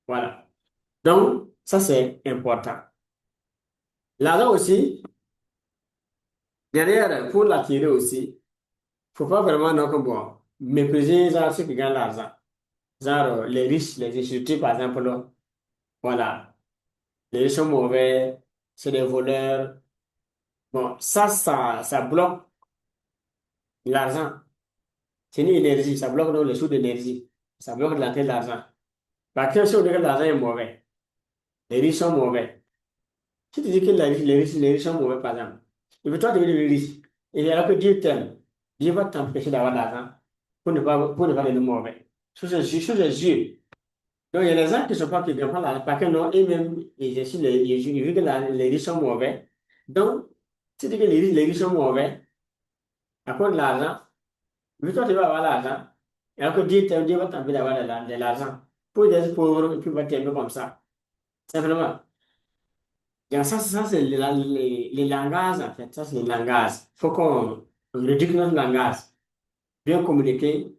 Voilà. Donc, ça, c'est important. L'argent aussi, derrière, pour l'attirer aussi, faut pas vraiment donc, bon, mépriser genre, ceux qui gagnent l'argent. Genre, les riches, les instituts, par exemple, là, voilà. Les riches sont mauvais, c'est des voleurs. Bon, ça bloque l'argent. C'est une énergie, ça bloque donc les sous d'énergie. Ça bloque l'entrée de l'argent. Parce que si on dit que l'argent est mauvais, les riches sont mauvais. Si tu dis que les riches sont mauvais, par exemple, et puis toi, tu veux devenir riche. Et alors que Dieu t'aime, Dieu va t'empêcher d'avoir l'argent pour ne pas devenir mauvais. Sous ses yeux. Donc, il y a des gens qui ne sont pas qui ne gagnent pas l'argent parce que non, eux-mêmes, ils vu que les riches sont mauvais. Donc, si tu dis que les riches sont mauvais à cause de l'argent, mais toi, tu vas avoir l'argent. Et alors que Dieu va t'empêcher d'avoir de l'argent. Pour des pauvres, et puis il va t'aimer comme ça. Simplement. Donc, ça c'est les langages, en fait. Ça, c'est les langages. Il faut qu'on réduise notre langage. Bien communiquer,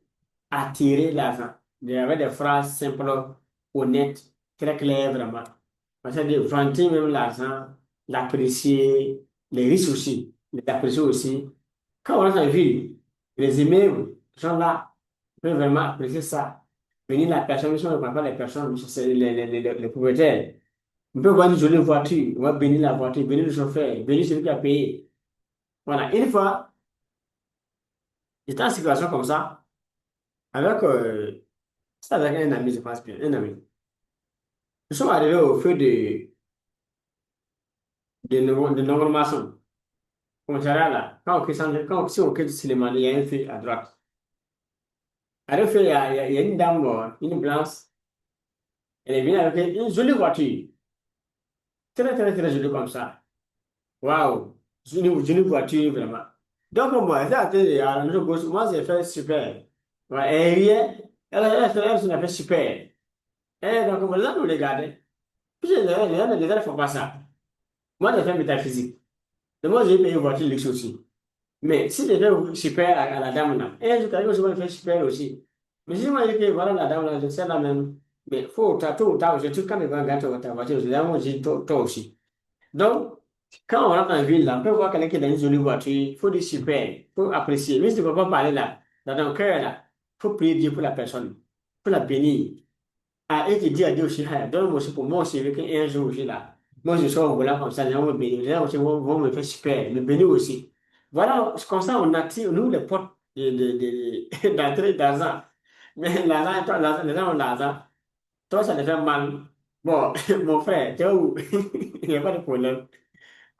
attirer l'argent. Avec des phrases simples, honnêtes, très claires, vraiment. Parce que de vanter même l'argent, l'apprécier, les riches aussi, les apprécier aussi. Quand on est en ville, les emails sont là, on peut vraiment apprécier ça. Venir la personne, si on ne prend pas les personnes, c'est les propriétaires. On peut voir une jolie voiture, on va bénir la voiture, bénir le chauffeur, bénir celui qui a payé. Voilà, une fois, j'étais en situation comme ça, avec, c'était avec un ami, je pense bien, un ami. Nous sommes arrivés au feu de Nongol-Maçon. Comme ça là, si on quitte Sulemani, il y a un feu à droite. À le feu, il y a une dame, une blanche, elle est venue avec une jolie voiture. Très, très, très jolie comme ça. Waouh! Jolie voiture, vraiment. Donc, moi, j'ai atterri à notre gauche. Moi, j'ai fait super. Ouais, et riait. Elle s'en a fait super. Et donc, les gens nous regardaient. Puis, les gens ne font pas ça. Moi, j'ai fait métaphysique. Et moi, j'ai payé une voiture luxe aussi. Mais si j'ai fait super à la dame là, et je t'arrive aussi, moi, je fais super aussi. Mais si moi, je dis que voilà la dame là, je sais la même. Mais faut, tôt ou tard, je trouve quand même va gâter ta voiture, je dis, ah, moi, je dis toi aussi. Donc, quand on rentre en ville, là, on peut voir quelqu'un qui est dans une jolie voiture, il faut dire super, il faut apprécier. Mais si tu ne peux pas parler là, dans ton cœur, là, il faut prier Dieu pour la personne, pour la bénir. Ah, et tu dis à Dieu aussi, ah, donne-moi aussi pour moi aussi, avec un jour aussi là. Moi, je suis en volant comme ça, les gens vont me bénir. Les gens aussi vont me faire super, me bénir aussi. Voilà, comme ça, on attire, nous, les portes d'entrée d'argent. Mais l'argent, toi, les gens ont l'argent. Toi, ça te fait mal. Bon, mon frère, tu vois où? Il n'y a pas de problème.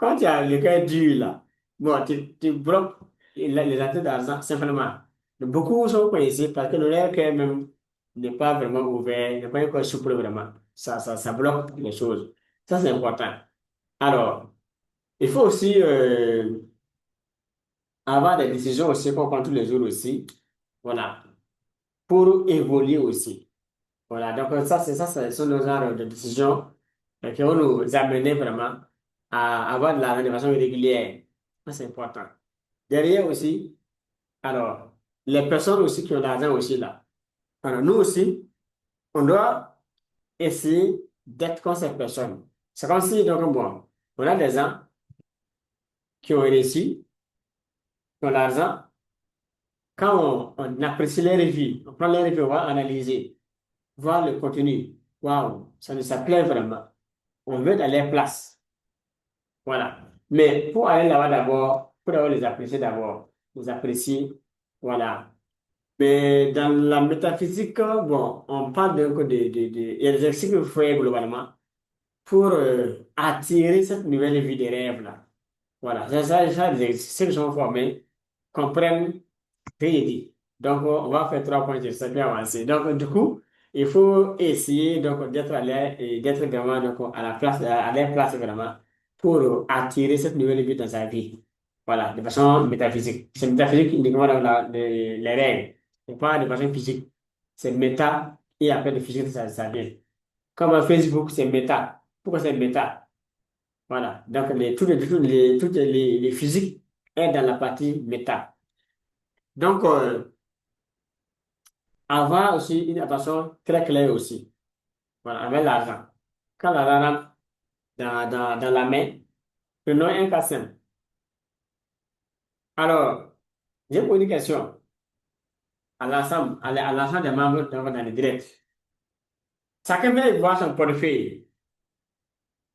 quand tu as le cœur dur là, bon, tu bloques les entrées d'argent simplement. Beaucoup sont coincés parce que leur cœur même n'est pas vraiment ouvert, n'est pas encore souple vraiment. Ça bloque les choses. Ça, c'est important. Alors, il faut aussi avoir des décisions aussi qu'on prend tous les jours aussi. Voilà. Pour évoluer aussi. Voilà. Donc, ça, ce sont nos genres de décisions qui vont nous amener vraiment à avoir de l'argent de façon régulière. Ça, c'est important. Derrière aussi, alors, les personnes aussi qui ont de l'argent aussi là. Alors, nous aussi, on doit essayer d'être comme ces personnes. C'est comme si, donc, bon, on a des gens qui ont réussi, qui ont l'argent. Quand on apprécie les revues, on prend les revues, on va analyser, voir le contenu. Waouh, ça nous plaît vraiment. On veut dans les places. Voilà. Mais pour aller là-bas d'abord, pour d'abord les apprécier d'abord. Les apprécier. Voilà. Mais dans la métaphysique, bon, on parle donc il y a des exercices qu'il faut faire globalement pour attirer cette nouvelle vie des rêves là. Voilà. Ça, les exercices qui sont formés comprennent rien dit. Donc, on va faire 3 points sur ça, bien avancé. Donc, du coup, il faut essayer donc d'être à l'air et d'être vraiment donc, à la place, à leur place vraiment pour attirer cette nouvelle vie dans sa vie. Voilà, de façon métaphysique. C'est métaphysique uniquement dans les règles, et pas de façon physique. C'est méta et après le physique, ça vient. Comme Facebook, c'est méta. Pourquoi c'est méta? Voilà. Donc, toutes les physiques est dans la partie méta. Donc, avoir aussi une attention très claire aussi. Voilà, avec l'argent. Quand l'argent rentre dans la main, prenons un cas simple. Alors, j'ai posé une question à l'ensemble des membres dans le direct. Chacun peut voir son portefeuille.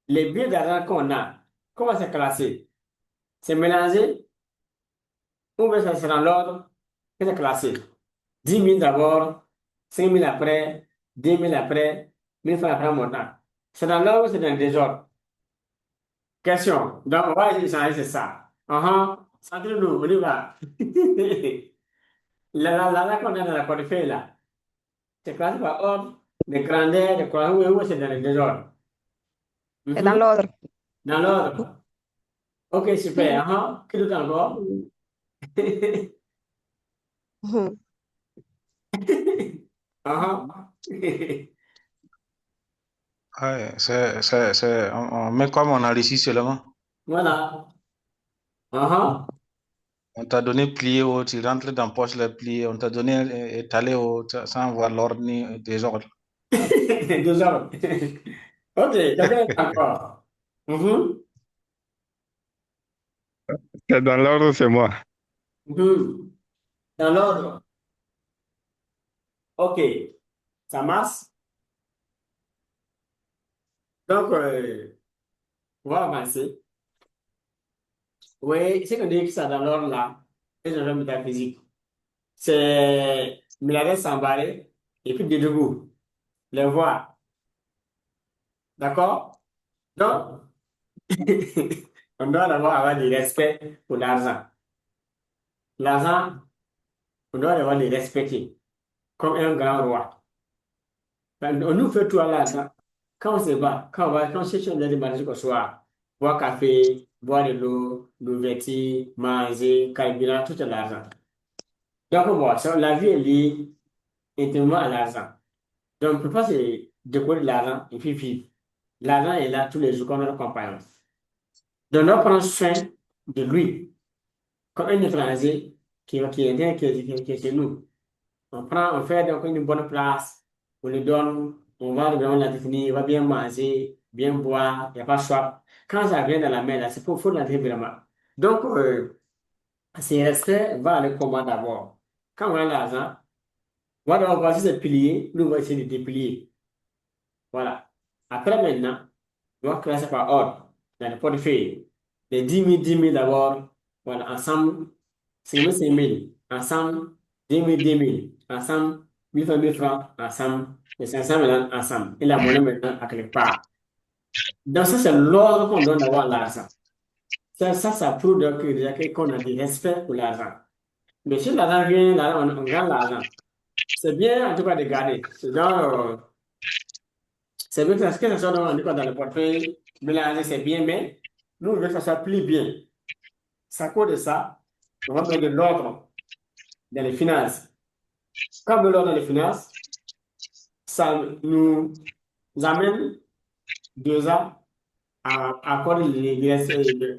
Les billets d'argent qu'on a, comment c'est classé? C'est mélangé ou bien ça c'est dans l'ordre que c'est classé? 10 000 d'abord, 5 000 après, 10 000 après, 1 000 francs après montant. C'est dans l'ordre ou c'est dans le désordre? Question. Donc, on va échanger c'est ça. Centrez-nous, on y va. Là qu'on a dans la portefeuille, là, c'est classé par ordre de grandeur, de quoi, où c'est dans le désordre. C'est dans l'ordre. Dans l'ordre. Ok, super. Qui d'autre encore? Ouais, on met comme on a ici seulement. Voilà. On t'a donné plié haut, tu rentres dans poche le plié, on t'a donné étalé haut sans voir l'ordre ni désordre. Désordre. Ok, quelqu'un encore. C'est dans l'ordre, c'est moi. Dans l'ordre. Ok, ça marche. Donc, on va avancer. Oui, c'est qu'on dit que ça dans l'ordre là, c'est un genre métaphysique. C'est Milares s'emballer et puis de debout, les voir. D'accord? Donc, on doit d'abord avoir du respect pour l'argent. L'argent, on doit d'abord le respecter comme un grand roi. On nous fait tout à l'argent. Quand on se bat, quand on cherche des démarches au soir, boire café, boire de l'eau, nous vêtir, manger, carburant, tout est l'argent. Donc, la vie est liée intimement à l'argent. Donc, on ne peut pas se décoller de l'argent et puis vivre. L'argent est là tous les jours comme notre compagnon. Donc, on doit prendre soin de lui, comme un étranger qui est chez nous. On fait donc une bonne place, on lui donne, on va vraiment l'entretenir, il va bien manger, bien boire, il n'y a pas soif. Quand ça vient dans la main, là, c'est faut l'entretenir vraiment. Donc, ces respect va aller comment d'abord? Quand on a l'argent, on va d'abord voir si c'est plié, nous on va essayer de déplier. Voilà. Après maintenant, on va classer par ordre dans le portefeuille. Les 10 000 d'abord, voilà, ensemble, 5 000 ensemble, 10 000 ensemble, 1 000 francs ensemble, les 500 000 ensemble. Et la monnaie maintenant à quelque part. Donc ça, c'est l'ordre qu'on donne d'avoir l'argent. Ça prouve donc déjà qu'on a du respect pour l'argent. Mais si l'argent vient, on gagne l'argent. C'est bien, en tout cas, de garder. C'est bien que ça soit en tout cas, dans le portefeuille mélangé, c'est bien, mais nous, on veut que ça soit plus bien. Ça cause de ça, on va mettre de l'ordre dans les finances. Quand on met l'ordre dans les finances, ça nous amène déjà à accorder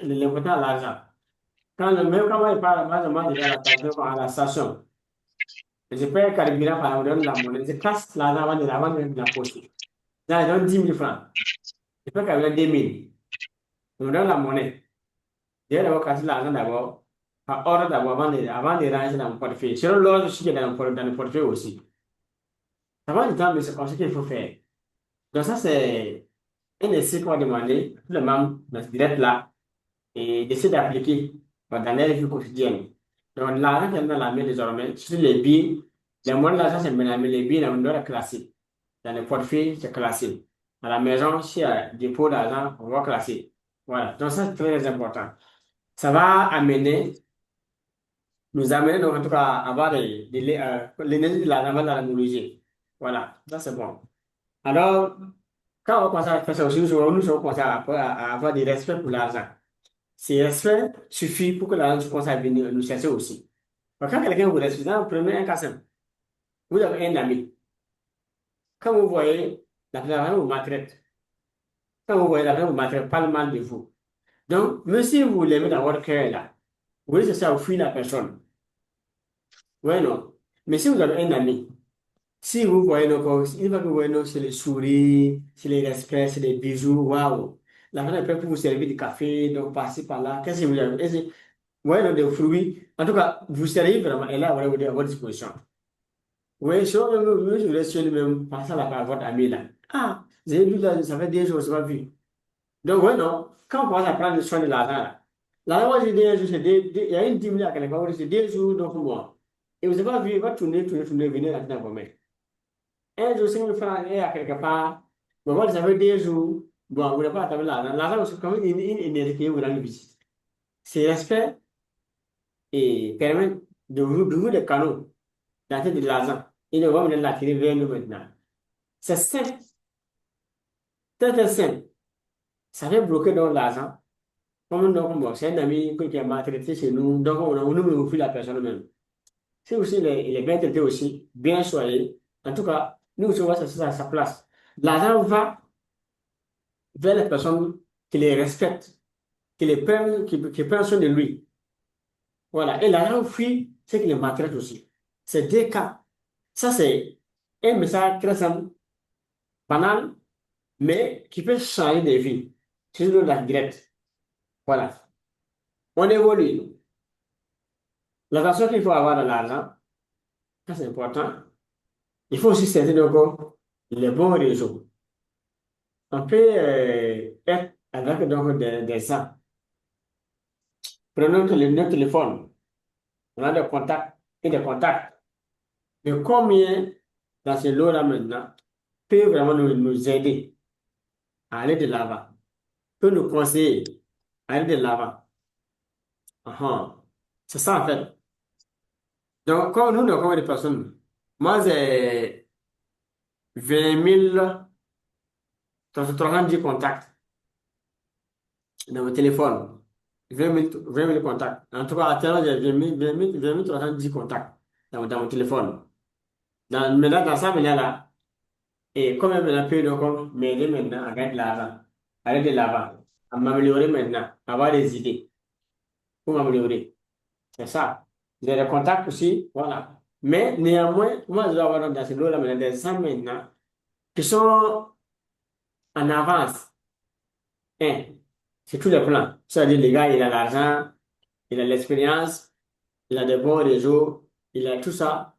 l'importance à l'argent. Même quand on parle, moi, je mange à la station. Je paye carburant, par exemple, je donne la monnaie. Je casse l'argent avant de la poche. Là, je donne 10 000 francs. Je paye carburant 2 000. Je me donne la monnaie. Je vais d'abord casser l'argent d'abord, par ordre d'abord, avant de ranger dans mon portefeuille. Selon l'ordre aussi qui est dans le portefeuille aussi. Ça va du temps, mais c'est comme ça qu'il faut faire. Donc, ça, c'est un essai qu'on va demander à tous les membres dans ce direct-là et d'essayer d'appliquer dans leur vie quotidienne. Donc, l'argent qui est dans la main désormais, sur les billets, les moyens de l'argent, c'est maintenant, mais les billets, on doit les classer. Dans le portefeuille, c'est classé. À la maison, s'il y a dépôt d'argent, on va classer. Voilà. Donc, ça, c'est très important. Ça va nous amener, donc, en tout cas, à avoir l'énergie de l'argent dans la technologie. Voilà. Ça, c'est bon. Alors, quand on commence à faire ça aussi, nous allons commencer à avoir du respect pour l'argent. Ce respect suffit pour que l'argent commence à venir nous chercher aussi. Donc, quand quelqu'un vous respecte, prenez un cas simple. Vous avez un ami. Quand vous voyez la personne vous maltraite, quand vous voyez la personne vous maltraite, parle mal de vous. Donc, même si vous l'aimez dans votre cœur, là, vous voulez chercher à fuir la personne. Oui, non. Mais si vous avez un ami, si vous voyez nos corps, il va que vous voyez nos, c'est les sourires, c'est les respects, c'est les bisous, waouh. La personne est prête pour vous servir du café, donc passer par là. Qu'est-ce que vous avez? Ouais, non, des fruits. En tout cas, vous serez vraiment, elle est à votre disposition. Oui, si on veut, je laisse lui-même passer à votre ami là. Ah, j'ai vu là, ça fait des jours, je n'ai pas vu. Donc, ouais, non, quand on commence à prendre soin de l'argent là, l'argent, moi, j'ai des jours, il y a une 10 000 à quelque part, c'est 2 jours, donc pour moi. Et vous n'avez pas vu, il va tourner, venir là dans vos mains. Un jour, 5 000 francs est à quelque part, bon, moi, ça fait 2 jours, bon, vous n'avez pas attendu l'argent. L'argent, c'est comme une énergie qui vous rend visite. C'est respect et permet d'ouvrir des canaux dans de l'argent. Il ne va venir l'attirer vers nous maintenant. C'est simple, très très simple. Ça fait bloquer dans l'argent. Comme donc, bon, c'est un ami qui est maltraité chez nous, donc on nous offre la personne même. Si aussi il est bien traité aussi, bien soigné, en tout cas, nous aussi on va chercher à sa place. L'argent va vers les personnes qui les respectent, qui prennent soin de lui. Voilà. Et l'argent fuit ceux qui les maltraitent aussi. C'est deux cas. Ça, c'est un message très simple, banal, mais qui peut changer des vies. C'est de la directe. Voilà. On évolue. L'attention qu'il faut avoir dans l'argent, ça c'est important. Il faut aussi servir donc les bons réseaux. On peut être avec donc des gens. Prenons notre téléphone. On a des contacts et des contacts. Mais combien dans ce lot-là maintenant peut vraiment nous aider à aller de l'avant, peut nous conseiller à aller de l'avant. C'est ça en fait. Donc, comme nous, combien de personnes? Moi, j'ai 20 310 contacts dans mon téléphone. 20 000 contacts. En tout cas, actuellement, j'ai 20 310 contacts dans mon téléphone. Maintenant, dans ça, maintenant, là, et combien maintenant peut donc m'aider maintenant à gagner de l'argent, à aller de l'avant, à m'améliorer maintenant, à avoir des idées pour m'améliorer. C'est ça. J'ai des contacts aussi, voilà. Mais néanmoins, moi, je dois avoir dans ce lot-là maintenant des gens maintenant qui sont en avance. Hein, c'est tous les plans. C'est-à-dire, les gars, il a l'argent, il a l'expérience, il a des bons réseaux, il a tout ça.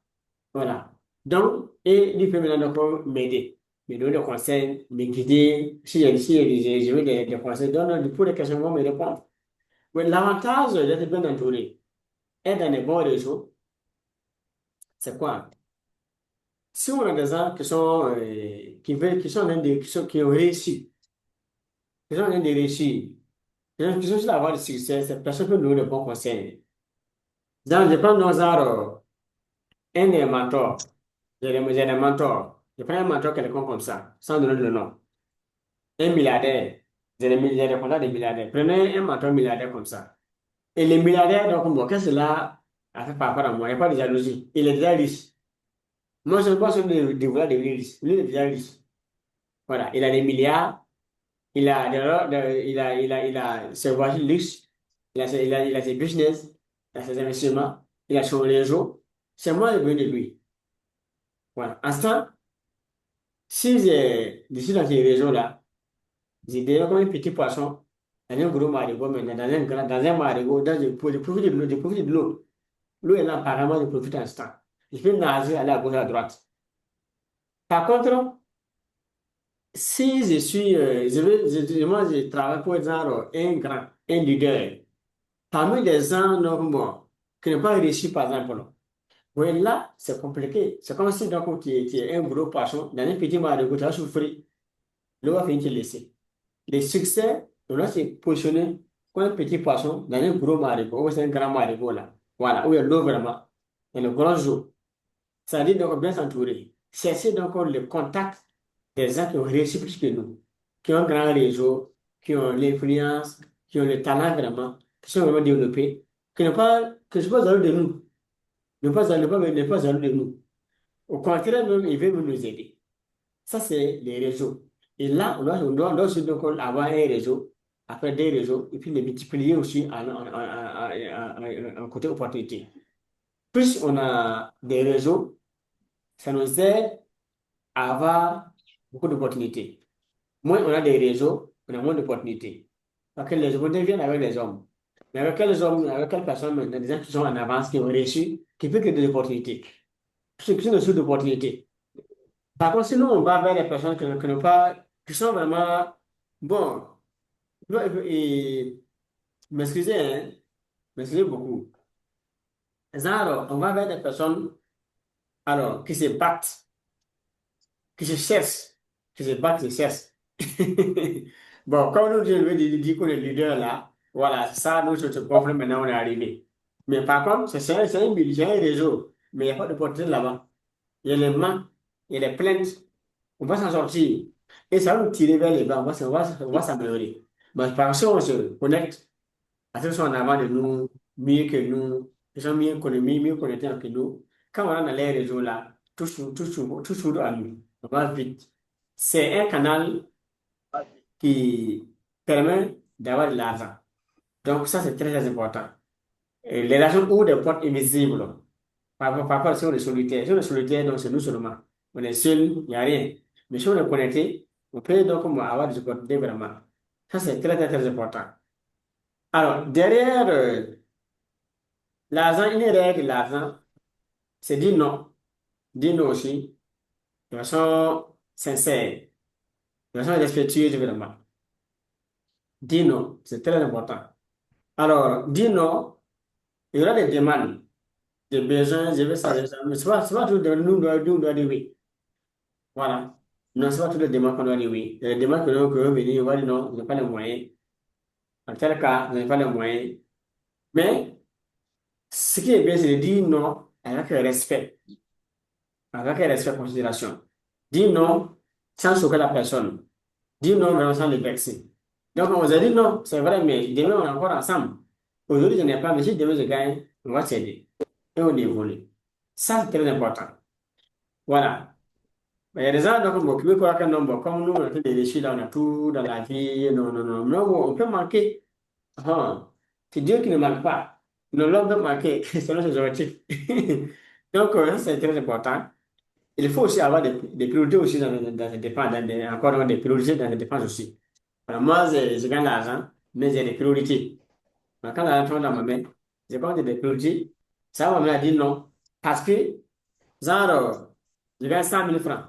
Voilà. Donc, et lui peut maintenant donc m'aider, me donner des conseils, me guider. Si je veux des conseils, donc, pour les questions, ils vont me répondre. Mais l'avantage d'être bien entouré et dans des bons réseaux, c'est quoi? Si on a des gens qui sont, qui veulent, qui sont, qui ont réussi, qui sont en train de réussir, Une personne qui avoir du succès, cette personne peut donner de bons conseils. Donc, je prends dans genre, un des mentors. J'ai des mentors. Je prends un mentor quelqu'un comme ça, sans donner le nom. Un milliardaire. J'ai des contacts de milliardaires. Prenez un mentor milliardaire comme ça. Et les milliardaires, donc, bon, qu'est-ce que cela a fait par rapport à moi? Il n'y a pas de jalousie. Il est déjà riche. Moi, je ne pense pas de vouloir devenir riche. Lui, il est déjà riche. Voilà. Il a des milliards. Il a ses voitures luxe. Il a ses business. Il a ses investissements. Il a son réseau. C'est moi le de lui. Voilà. En ce temps, si je suis dans ces réseaux-là, j'ai déjà comme un petit poisson dans un gros marigot, maintenant, dans un marigot, je profite de l'eau, je profite de l'eau. L'eau est là, apparemment, je profite en ce temps. Je peux nager, aller à gauche, à droite. Par contre, si je suis, moi, je travaille pour être genre un grand, un leader, parmi des gens normaux qui n'ont pas réussi, par exemple, non. Oui, là, c'est compliqué. C'est comme si donc, tu es un gros poisson dans un petit marigot, tu vas souffrir. L'eau va finir te laisser. Le succès, on doit se positionner comme un petit poisson dans un gros marigot, ou c'est un grand marigot là. Voilà, où il y a l'eau vraiment. Et le grand jour. Ça veut dire donc bien s'entourer. Chercher donc le contact des gens qui ont réussi plus que nous, qui ont un grand réseau, qui ont l'influence, qui ont le talent vraiment, qui sont vraiment développés, qui ne sont pas jaloux de nous, ne pas jaloux de nous. Au contraire, même, ils veulent nous aider. Ça, c'est les réseaux. Et là, on doit aussi donc avoir un réseau, après des réseaux, et puis les multiplier aussi en côté opportunité. Plus on a des réseaux, ça nous aide à avoir beaucoup d'opportunités. Moins on a des réseaux, on a moins d'opportunités. Parce que les opportunités viennent avec les hommes. Mais avec quels hommes, avec quelles personnes, maintenant, des gens qui sont en avance, qui ont réussi, qui peuvent créer des opportunités. Ceux qui sont des d'opportunités. Par contre, sinon, on va vers les personnes qui n'ont pas, qui sont vraiment, bon, et, m'excusez, hein, m'excusez beaucoup. Alors, on va vers des personnes, alors, qui se battent, qui se cherchent, qui se battent, qui se cherchent. Bon, comme nous, je veux dire que le leader là, voilà, ça, nous, sur ce problème, maintenant, on est arrivé. Mais par contre, c'est un réseau, mais il n'y a pas de portée là-bas. Il y a les mains, il y a les plaintes, on va s'en sortir. Et ça va nous tirer vers les bas, on va s'améliorer. Mais par contre, si on se connecte à ceux qui sont en avant de nous, mieux que nous, qui sont mieux connectés que nous, quand on est dans les réseaux là, tout s'ouvre à nous. On va vite. C'est un canal qui permet d'avoir de l'argent. Donc, ça, c'est très, très important. Et les raisons ouvrent des portes invisibles. Parfois, si on est solitaire, donc c'est nous seulement. On est seul, il n'y a rien. Mais si on est connecté, on peut donc avoir des opportunités vraiment. Ça, c'est très, très, très important. Alors, derrière l'argent, une règle de l'argent, c'est dire non. Dire non aussi, de façon sincère, de façon respectueuse vraiment. Dire non, c'est très important. Alors, dire non, il y aura des demandes, des besoins, je veux ça, je veux ça. Mais c'est pas tout de nous doit dire oui. Voilà. Non, c'est pas toutes les demandes qu'on doit dire oui. Il y a des demandes que l'on peut venir, on va dire non, je n'ai pas les moyens. En tel cas, je n'ai pas les moyens. Mais ce qui est bien, c'est de dire non avec respect, considération. Dire non sans choquer la personne. Dire non vraiment sans le vexer. Donc, on vous a dit non, c'est vrai, mais demain, on est encore ensemble. Aujourd'hui, je n'ai pas, mais si demain je gagne, on va s'aider. Et on évolue. Ça, c'est très important. Voilà. Mais il y a des gens donc, bon, qui veulent croire que non, bon, comme nous, on a fait des déchets là, on a tout dans la vie. Non, non, non. Non, bon, on peut manquer. Ah, c'est Dieu qui ne manque pas. Non, l'homme peut manquer selon ses objectifs. Donc, ça, c'est très important. Il faut aussi avoir des priorités aussi dans les dépenses, encore des priorités dans les dépenses aussi. Alors, moi, je gagne l'argent, mais j'ai des priorités. Donc, quand l'argent tombe dans ma main, j'ai pas des priorités. Ça va m'amener à dire non. Parce que, genre, je gagne 100 000 francs.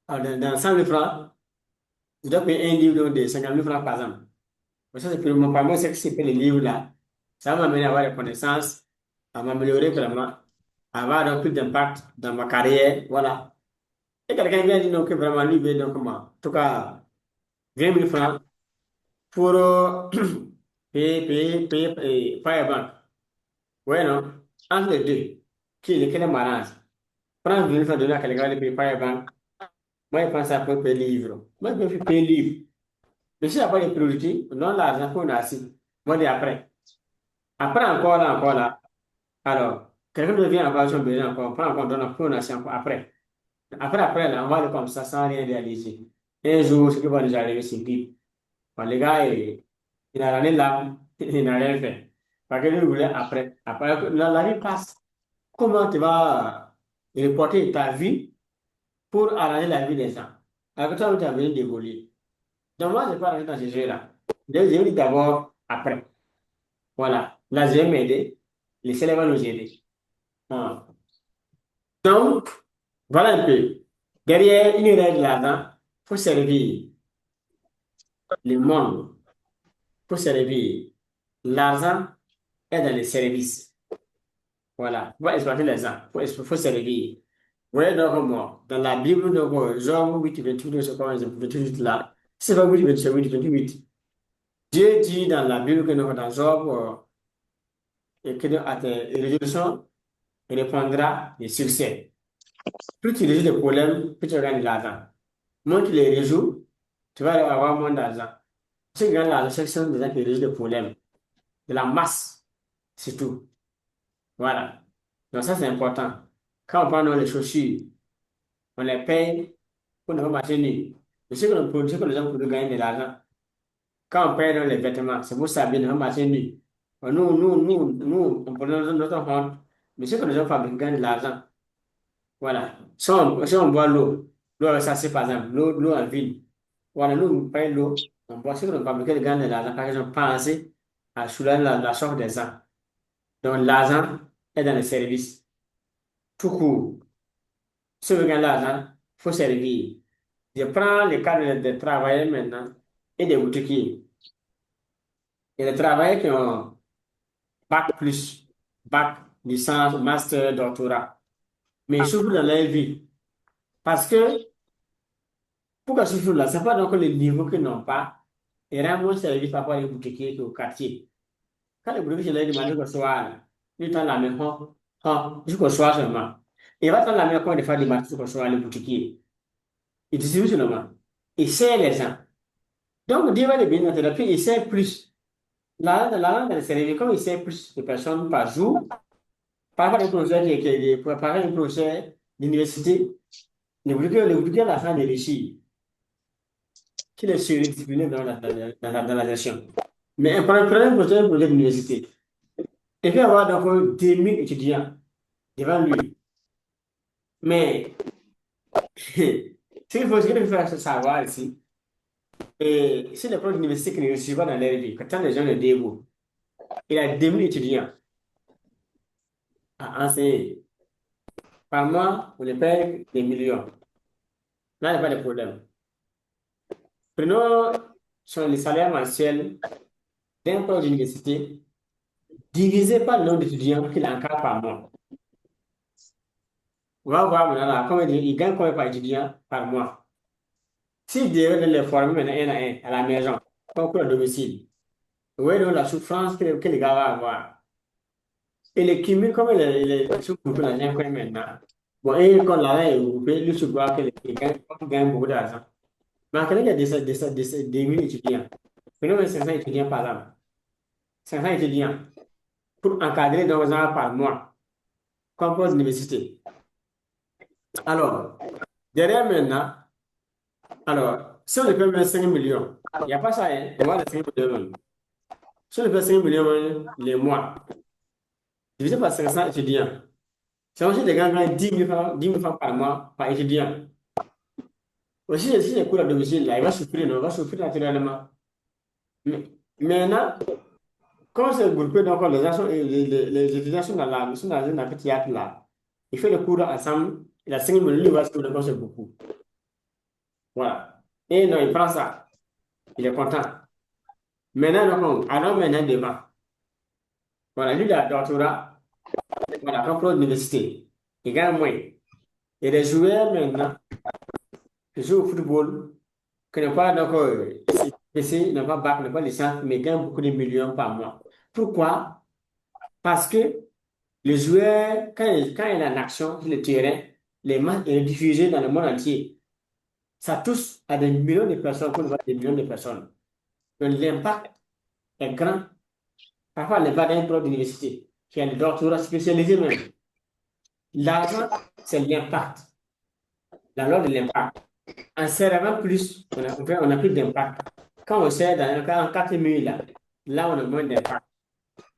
Alors, dans 100 000 francs, je dois payer un livre de 50 000 francs par exemple. Ça, c'est pour moi, c'est que c'est que les livres là. Ça va m'amener à avoir des connaissances, à m'améliorer vraiment, à avoir donc plus d'impact dans ma carrière. Voilà. Et quelqu'un vient dire donc que vraiment lui veut donc comment? En tout cas, 20 000 francs. pour payer Firebank. Ouais, non? Entre les deux, quel est malade? Prends 20 fois de là, quelqu'un va payer Firebank. Moi, je pense à peu payer livre. Moi, je peux payer livre. Mais si après les priorités, non, l'argent qu'on a assis. Moi, je dis après. Après, encore là. Alors, quelqu'un devient encore son besoin encore. On prend encore, donne encore, on a assis encore après. Après, là, on va aller comme ça sans rien réaliser. Un jour, ce qui va nous arriver, c'est que bon, les gars, il n'a rien là, il n'a rien fait. Parce que lui, il voulait après. Après, la vie passe. Comment tu vas reporter ta vie pour arranger la vie des gens? Alors que toi, tu as besoin d'évoluer. Donc, moi, je ne vais pas rentrer dans ce jeu-là. Je dis d'abord après. Voilà. Là, je vais m'aider. Les célèbres vont nous aider. Ah. Donc, voilà un peu. Derrière une règle là-dedans, il faut servir le monde. Il faut servir. L'argent est dans les services. Voilà. Il faut exploiter les gens. Il faut servir. Vous voyez, donc, moi, dans la Bible, donc, Jean 8, 28, je crois, 28 là. C'est pas 8, 28, 28. Dieu dit dans la Bible que nous, dans Job, et que à tes résolutions, il répondra le succès. Plus tu résous des problèmes, plus tu gagnes de l'argent. Moins tu les résous, tu vas avoir moins d'argent. Si tu gagnes l'argent, c'est que des gens qui résolvent des problèmes. De la masse, c'est tout. Voilà. Donc ça, c'est important. Quand on prend les chaussures, on les paye pour ne pas marcher nu. Je sais que nous produisons que les gens pour gagner de l'argent. Quand on paye dans les vêtements, c'est pour s'habiller, ne pas marcher nu. Nous, on prend notre honte. Mais ce que les gens fabriquent gagnent de l'argent. Voilà. Si on boit l'eau ça c'est par exemple, l'eau en ville. Voilà, nous, on paye l'eau, on boit ce que nous fabriquons gagnent de l'argent parce qu'ils ont pensé à soulager la sorte des gens. Donc, l'argent est dans les services. Tout court. Si vous gagnez l'argent, il faut servir. Je prends le cas des travailleurs maintenant et des boutiquiers. Il y a des travailleurs qui ont bac plus, bac, licence, master, doctorat. Mais ils souffrent dans leur vie. Parce que, pourquoi ils souffrent là? Ce n'est pas donc le niveau qu'ils n'ont pas. Ils rendent moins service par rapport aux boutiquiers qu'au quartier. Quand le boutiquier, je leur demande qu'au soir, il tend la main, jusqu'au soir seulement. Il va tendre la main quand il fait des marchés jusqu'au soir, le boutiquier. Il distribue seulement. Il sert les gens. Donc, Dieu va les bénir, puis il sert plus. L'argent dans le service, comme il sert plus de personnes par jour, par rapport à un projet qui est préparé un projet d'université, le boutiquier a la fin de réussir, qu'il est surdiscipliné dans la gestion. Mais prenez un projet d'université. Il peut y avoir donc 2000 étudiants devant lui. Mais ce qu'il faut faire savoir ici, et si le projet d'université qui ne réussit pas dans leur vie, quand les gens le dévouent, il a 2000 étudiants à enseigner. Par mois, on les paye des millions. Là, il n'y a pas de problème. Prenons les salaires mensuels d'un projet d'université divisé par le nombre d'étudiants qu'il encadre par mois. On va voir maintenant là, combien il gagne combien par étudiant par mois. S'il devait les former maintenant un à un à la maison, concours à domicile, vous voyez donc la souffrance que les gars vont avoir. Et les cumuls, comme les sous-groupés là, j'ai maintenant. Bon, et quand l'argent est groupé, lui se voit qu'il gagne beaucoup d'argent. Mais en Canada, il y a des 1000 étudiants. Prenons 500 étudiants par an. 500 étudiants pour encadrer donc un par mois, comme pour l'université. Alors, derrière maintenant, alors, si on le fait 5 millions, il n'y a pas ça, hein, on va les 5 millions. Si on le fait 5 millions les mois, divisé par 500 étudiants, c'est aussi des gens qui gagnent 10 000 francs par mois par étudiant. Aussi, si les cours à domicile, là, il va souffrir, non, il va souffrir naturellement. Mais, maintenant, quand c'est groupé, donc les, gens les étudiants sont dans un amphithéâtre là, il fait le cours ensemble, il a 5 minutes, lui, il va se cours, c'est beaucoup. Voilà. Et non, il prend ça, il est content. Maintenant, donc, alors maintenant devant. Voilà, lui, il a un doctorat, voilà, comme pour l'université, il gagne moins. Et les joueurs maintenant, qui jouent au football, qui n'ont pas donc, PC, n'a pas bac, n'a pas licence, mais gagne beaucoup de millions par mois. Pourquoi? Parce que le joueur, quand il est en action sur le terrain, les matchs sont diffusés dans le monde entier. Ça touche à des millions de personnes, pour ne pas des millions de personnes. Donc l'impact est grand. Parfois, l'impact d'un prof d'université, qui a le doctorat spécialisé même. L'argent, c'est l'impact, la loi de l'impact. En servant plus, on a plus d'impact. Quand on sert en 4 minutes, là, on a moins d'impact.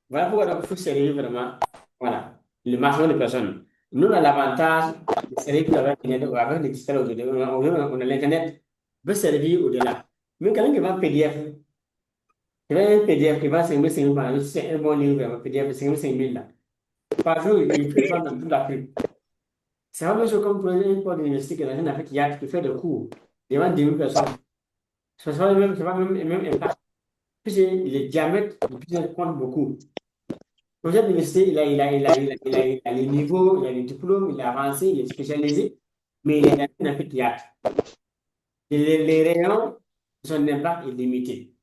Voilà pourquoi donc, il faut servir vraiment, voilà, le maximum de personnes. Nous, on a l'avantage de servir avec les systèmes aujourd'hui. On a l'Internet, peut servir au-delà. Mais quelqu'un qui va en PDF, qui va un PDF qui va 5 000 par an, c'est un bon livre, un PDF de 5 000 là. Par jour, il peut vendre dans toute l'Afrique. C'est la même chose comme pour un port d'université qui est dans une Afrique qui fait des cours devant 10 000 personnes. C'est pas le même impact. Puis les diamètres, ils comptent beaucoup. Au chef d'université, il a les niveaux, il a les diplômes, il est avancé, il est spécialisé, mais il est dans une Afrique théâtre. Et les rayons, son impact est limité.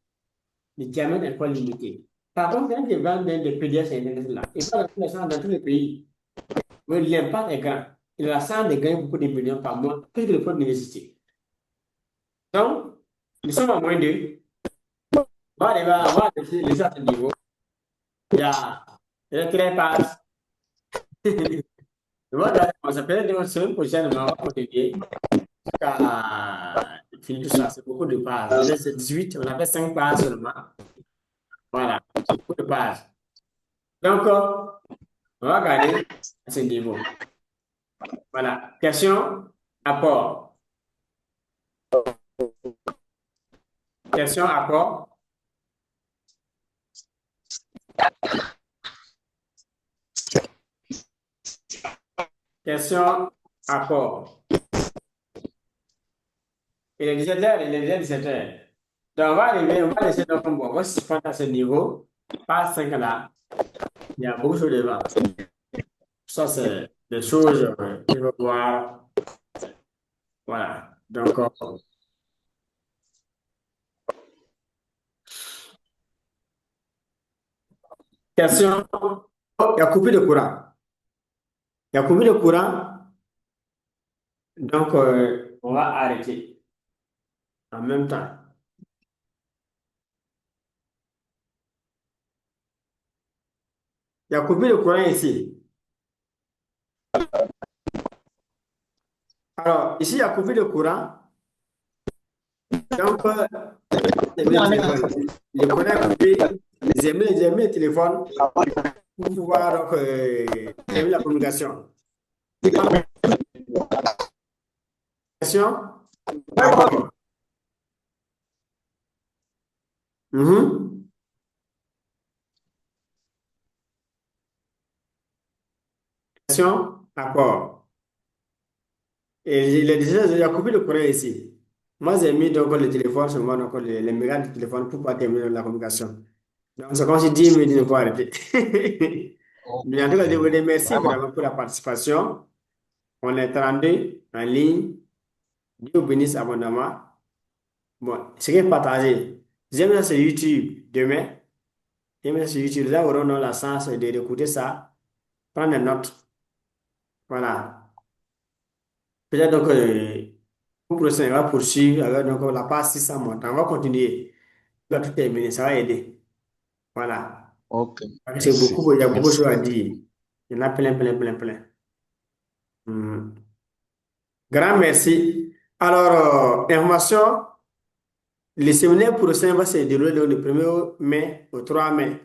Le diamètre est pas limité. Par contre, quand il vend des PDF sur Internet, là, il va dans tous les pays. Mais l'impact est grand. Il a ça de gagner beaucoup de millions par mois, plus que le fonds d'université. Donc, nous sommes à moins de. On va arriver à avoir les autres niveaux. Il y a le très passe. Voilà, on s'appelle la semaine prochaine, on va continuer jusqu'à finir tout ça. C'est beaucoup de pages. On laisse 18, on a fait 5 pages seulement. Voilà, c'est beaucoup de pages. Donc, on va regarder à ce niveau. Voilà, question, apport. Question, apport. Question, apport. Il est 17h, il est déjà 17h. Donc, on va arriver, on va laisser donc on va se prendre à ce niveau. Pas 5 là. Il y a beaucoup de choses devant. Ça, c'est des choses qu'il va voir. Voilà. Donc, question. Oh, il y a coupé de courant. Il y a coupé de courant. Donc, on va arrêter en même temps. Il y a coupé de courant ici. Alors, ici, il y a coupé de courant. Donc, le courant est coupé. J'ai mis le téléphone pour pouvoir terminer la communication. Question? D'accord. Question? D'accord. Et il a coupé le courant ici. Moi, j'ai mis donc le téléphone sur moi, donc les mégas du téléphone pour pouvoir terminer la communication. Donc, c'est comme si 10 minutes ne faut arrêter. Mais en tout cas, je vous remercie vraiment pour la participation. On est 32 en ligne. Dieu vous bénisse abondamment. Bon, ce qui est partagé. J'aime ça sur YouTube demain. J'aime ça sur YouTube. Là, aurons la chance d'écouter ça. Prendre des notes. Voilà. Peut-être donc, pour le prochain, on va poursuivre avec donc, la page 600 monte. On va continuer. On va tout terminer. Ça va aider. Voilà. Ok, Parce que merci. il y a beaucoup de Merci. choses à dire. Il y en a plein, plein, plein, plein. Hmm. Grand merci. Alors, information, le séminaire pour le sein va se dérouler donc, le 1er mai au 3 mai.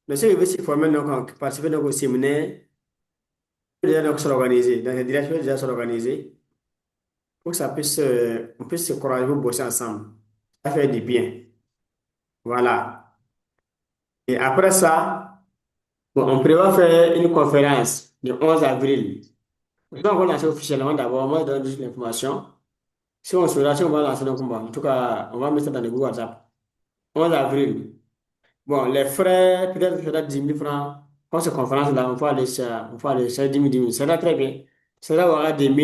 Donc, ceux qui veulent se former, donc, participer donc, au séminaire, déjà donc, s'organiser. Donc, les directions déjà s'organiser pour que ça puisse, on puisse se courager pour bosser ensemble. Ça fait du bien. Voilà. Et après ça, bon, on prévoit faire une conférence le 11 avril. On va lancer officiellement d'abord, moi, je donne juste l'information. Si on se si on va lancer nos combats, en tout cas, on va mettre ça dans le groupe WhatsApp. 11 avril. Bon, les frais, peut-être que ça doit 10 000 francs. Quand cette conférence-là, on va aller sur 10 000, 10 000. Ça va très bien. Ça va avoir 10 000.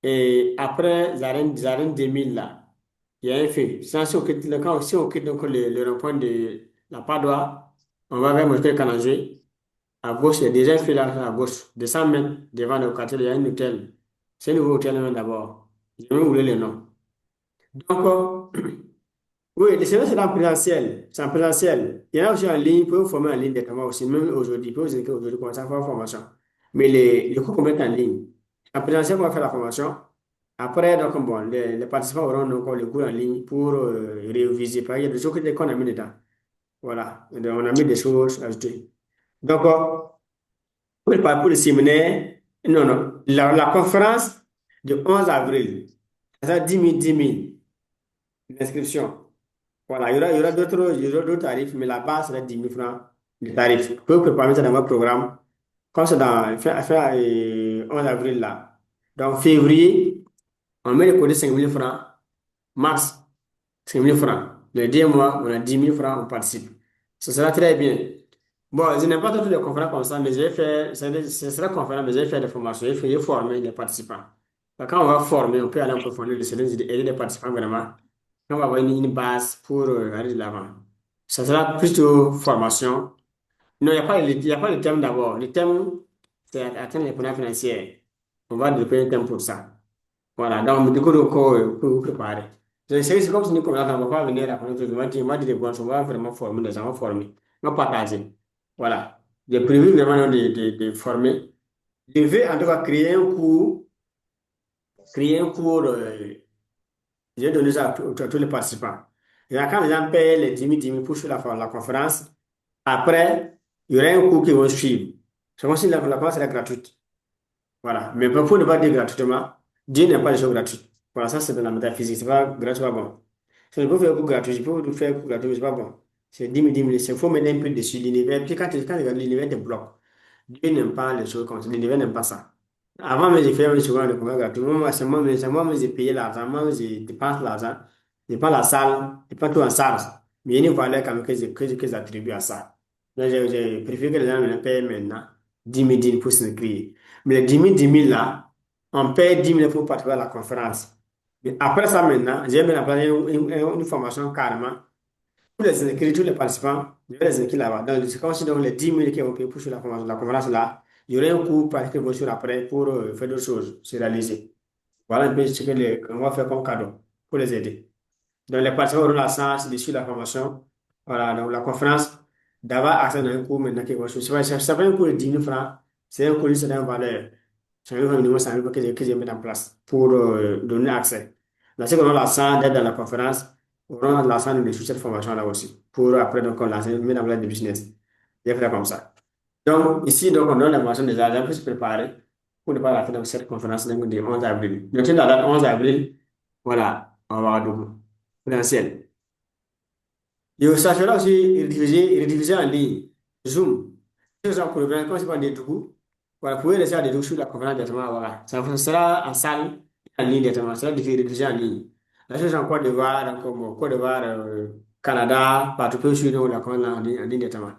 Et après, les arènes 10 000 là. il y a un fil. Si on quitte donc le rond-point de la Padoie, on va vers Mosquée Canangé. À gauche, il y a déjà un fil là, à gauche. De 100 mètres devant le quartier, il y a un hôtel. C'est un nouveau hôtel hein, d'abord. Je vais vous oublier le nom. Donc, oui, les séances, c'est en présentiel. C'est en présentiel. Il y en a aussi en ligne, vous pouvez vous former en ligne directement aussi, même aujourd'hui. Vous pouvez vous inscrire aujourd'hui, commencer à faire la formation. Mais les cours qu'on met en ligne. En présentiel, on va faire la formation. Après, donc, bon, les participants auront donc le cours en ligne pour réviser. Il y a des choses qu'on a mis dedans. Voilà. Et donc, on a mis des choses ajoutées. Donc, pour le parcours de séminaire, non, non, la conférence du 11 avril, ça 10 000 l'inscription. Voilà, il y aura d'autres tarifs, mais la base sera 10 000 francs de tarif. Vous pouvez préparer ça dans votre programme, comme c'est dans fin 11 avril là. Donc, février, on met le côté 5 000 francs, mars, 5 000 francs. Le deuxième mois, on a 10 000 francs, on participe. Ce sera très bien. Bon, je n'ai pas toutes les conférences comme ça, mais je vais faire, ce sera conférence, mais je vais faire des formations, je vais former les participants. Donc, quand on va former, on peut aller en profondeur de certaines idées, aider les participants vraiment. On va avoir une base pour aller de l'avant. Ça sera plutôt formation. Non, il y a pas le thème d'abord. Le thème, c'est atteindre les points financiers. On va développer un thème pour ça. Voilà, donc du coup, pour vous préparer. C'est comme si nous, comme là, on va pas venir apprendre tout. On va dire des bonnes choses, on va vraiment former les gens, on va former, on va partager. Voilà. J'ai prévu vraiment de former. Je vais en tout cas créer un cours, j'ai donné ça à tous les participants. Et là, quand les gens payent les 10 000 pour suivre la conférence, après, il y aura un cours qui va suivre. C'est comme si la conférence era gratuite. Voilà. Mais pour ne pas dire gratuitement, Dieu n'a pas de choses gratuites. Voilà, ça c'est dans la métaphysique. C'est pas gratuit, c'est pas bon. Si je peux faire un cours gratuit, je peux faire un cours gratuit, c'est pas bon. C'est 10 000. Il faut mettre un peu dessus l'univers. Puis quand l'univers te bloque, Dieu n'aime pas les choses comme ça. L'univers n'aime pas ça. Avant, mais j'ai fait souvent le commerce gratuit. Moi, c'est moi, j'ai payé l'argent. Moi, je dépense l'argent. Je prends la salle, je prends tout en charge. Mais il y a une valeur quand même que j'attribue à ça. Donc, j'ai préféré que les gens me le payent maintenant. 10 000 pour s'inscrire. Mais les 10 000 là, on paye 10 000 pour participer à la conférence. Mais après ça, maintenant, j'ai mis en place une formation carrément. Tous les inscrits, tous les participants, je vais les inscrire là-bas. Donc, c'est comme si donc, les 10 000 qui ont payé pour sur la conférence là, il y aurait un cours par vont sur après pour faire d'autres choses, se réaliser. Voilà un peu ce qu'on va faire comme cadeau pour les aider. Donc, les participants auront la chance de suivre la formation. Voilà, donc la conférence, d'avoir accès à un cours maintenant qui est construit. C'est pas un cours de 10 000 francs, c'est un cours de certaine valeur. C'est un minimum 100 000 que je mets en place pour donner accès. Là, ceux qui auront la chance d'être dans la conférence auront la chance de suivre cette formation-là aussi, pour après donc, on lancer, mettre en place des business. Je vais faire comme ça. Donc, ici, donc, on donne l'information déjà, on peut se préparer pour ne pas rater donc, cette conférence donc, du 11 avril. Donc, la date 11 avril, voilà, on va avoir donc potentiel. Et ça sera aussi rédivisé en ligne, Zoom. Si vous avez comme c'est pas des trous, voilà, vous pouvez laisser des trous sur la conférence directement, voilà. Ça sera en salle, en ligne directement, ça sera rédigé en ligne. La chose en Côte d'Ivoire, donc, comme Côte d'Ivoire, Canada, partout, peut suivre la conférence en ligne directement.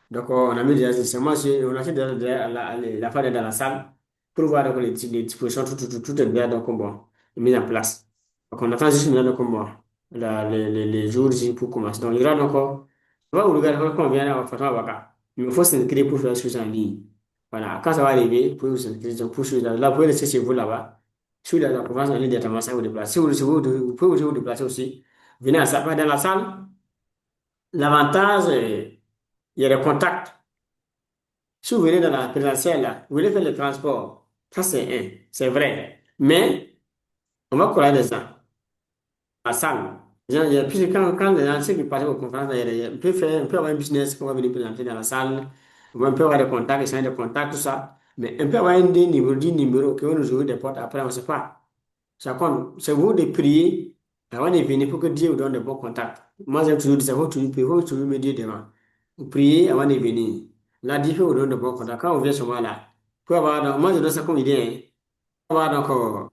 Donc, on a mis déjà, on a fait déjà la fois dans la salle pour voir donc, les dispositions, tout est bien, donc, bon, mis en place. Donc, on attend juste maintenant, donc, bon, les jours ici pour commencer. Donc, il y aura encore, on va vous regarder quand on vient à Fatma Baka. Il faut s'inscrire pour faire ce chose en ligne. Voilà, quand ça va arriver, vous pouvez vous inscrire, donc, pour suivre là, vous pouvez laisser chez vous là-bas. Suivre la conférence en ligne directement, ça vous déplace. Vous pouvez aussi vous déplacer aussi. Venez à ça, dans la salle. L'avantage, il y a des contacts. Si vous venez dans la présentielle, là, vous voulez faire le transport, ça c'est vrai. Mais on va coller des gens à la salle. Puisque quand les gens, ceux qui partent aux conférences, on peut avoir un business qu'on va venir présenter dans la salle, on peut avoir des contacts, échanger des contacts, tout ça. Mais on peut avoir des numéros qui vont nous ouvrir des portes après, on ne sait pas. Ça compte. C'est vous de prier avant de venir pour que Dieu vous donne de bons contacts. Moi, j'ai toujours dit ça, il faut toujours me dire devant. Vous priez avant de venir. Là, Dieu vous donne de bons contacts. Quand on vient sur moi là, pour avoir, moi, je donne ça comme idée, hein. Pour avoir donc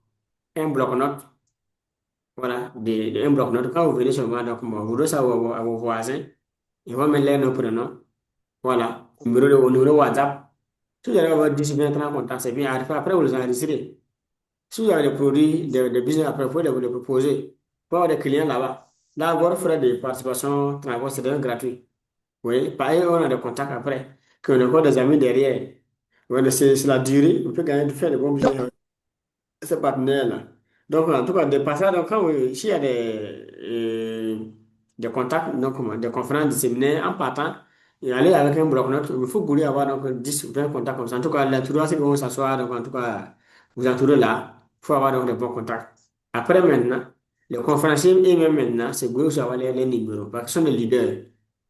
un bloc-notes. Voilà, un bloc-notes. Quand vous venez sur moi, donc, bon, vous donnez ça à vos voisins. Ils vont mettre nos prénoms. Voilà, numéro WhatsApp. Si vous allez avoir 10 bien 30 contacts, c'est bien. Après, vous les enregistrez. Si vous avez des produits, des business après, vous pouvez les proposer. faut avoir des clients là-bas. Là, avoir frais de participation, transport, c'est déjà gratuit. Oui, pareil, on a des contacts après, qu'on a encore des amis derrière. Ouais, c'est la durée, on peut gagner, faire de bons billets ces partenaires-là. Donc, en tout cas, des passages, donc, quand, s'il y a des contacts, donc, des conférences, des séminaires, en partant, et aller avec un bloc-notes, il faut vouloir avoir donc 10 ou 20 contacts comme ça. En tout cas, l'entourage, c'est qu'on s'assoit, donc, en tout cas, vous entourez là, il faut avoir donc des bons contacts. Après, maintenant, les conférenciers, et même maintenant, c'est mieux aussi avoir les numéros, parce qu'ils sont des leaders.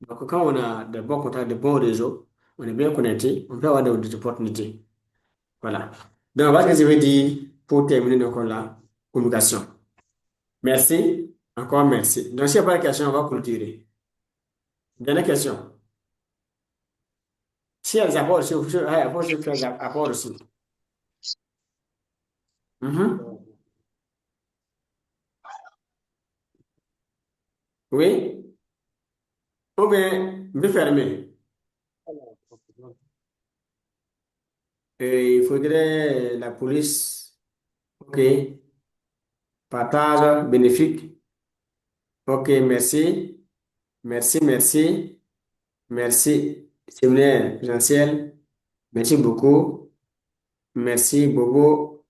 Donc, quand on a des bons contacts, des bons réseaux, on est bien connecté, on peut avoir des opportunités. Voilà. Donc, voilà ce que je veux dire pour terminer donc la communication. Merci. Encore merci. Donc, s'il n'y a pas de questions, on va clôturer. Dernière question. Si elle apports aussi, apports aussi, faire apports aussi. Mhm. Oui? Ou bien, me fermer. Il faudrait la police. OK. Partage bénéfique. OK, merci. Merci, merci. Merci. Séminaire présentiel. Merci beaucoup. Merci, Bobo.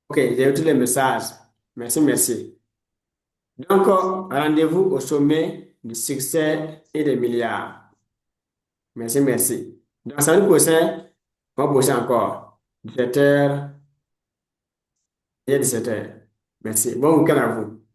OK, j'ai eu tous les messages. Merci, merci. Donc, rendez-vous au sommet du succès et des milliards. Merci, merci. Donc, samedi prochain, on va bosser encore. 17h et 17h. Merci. Bon week-end à vous.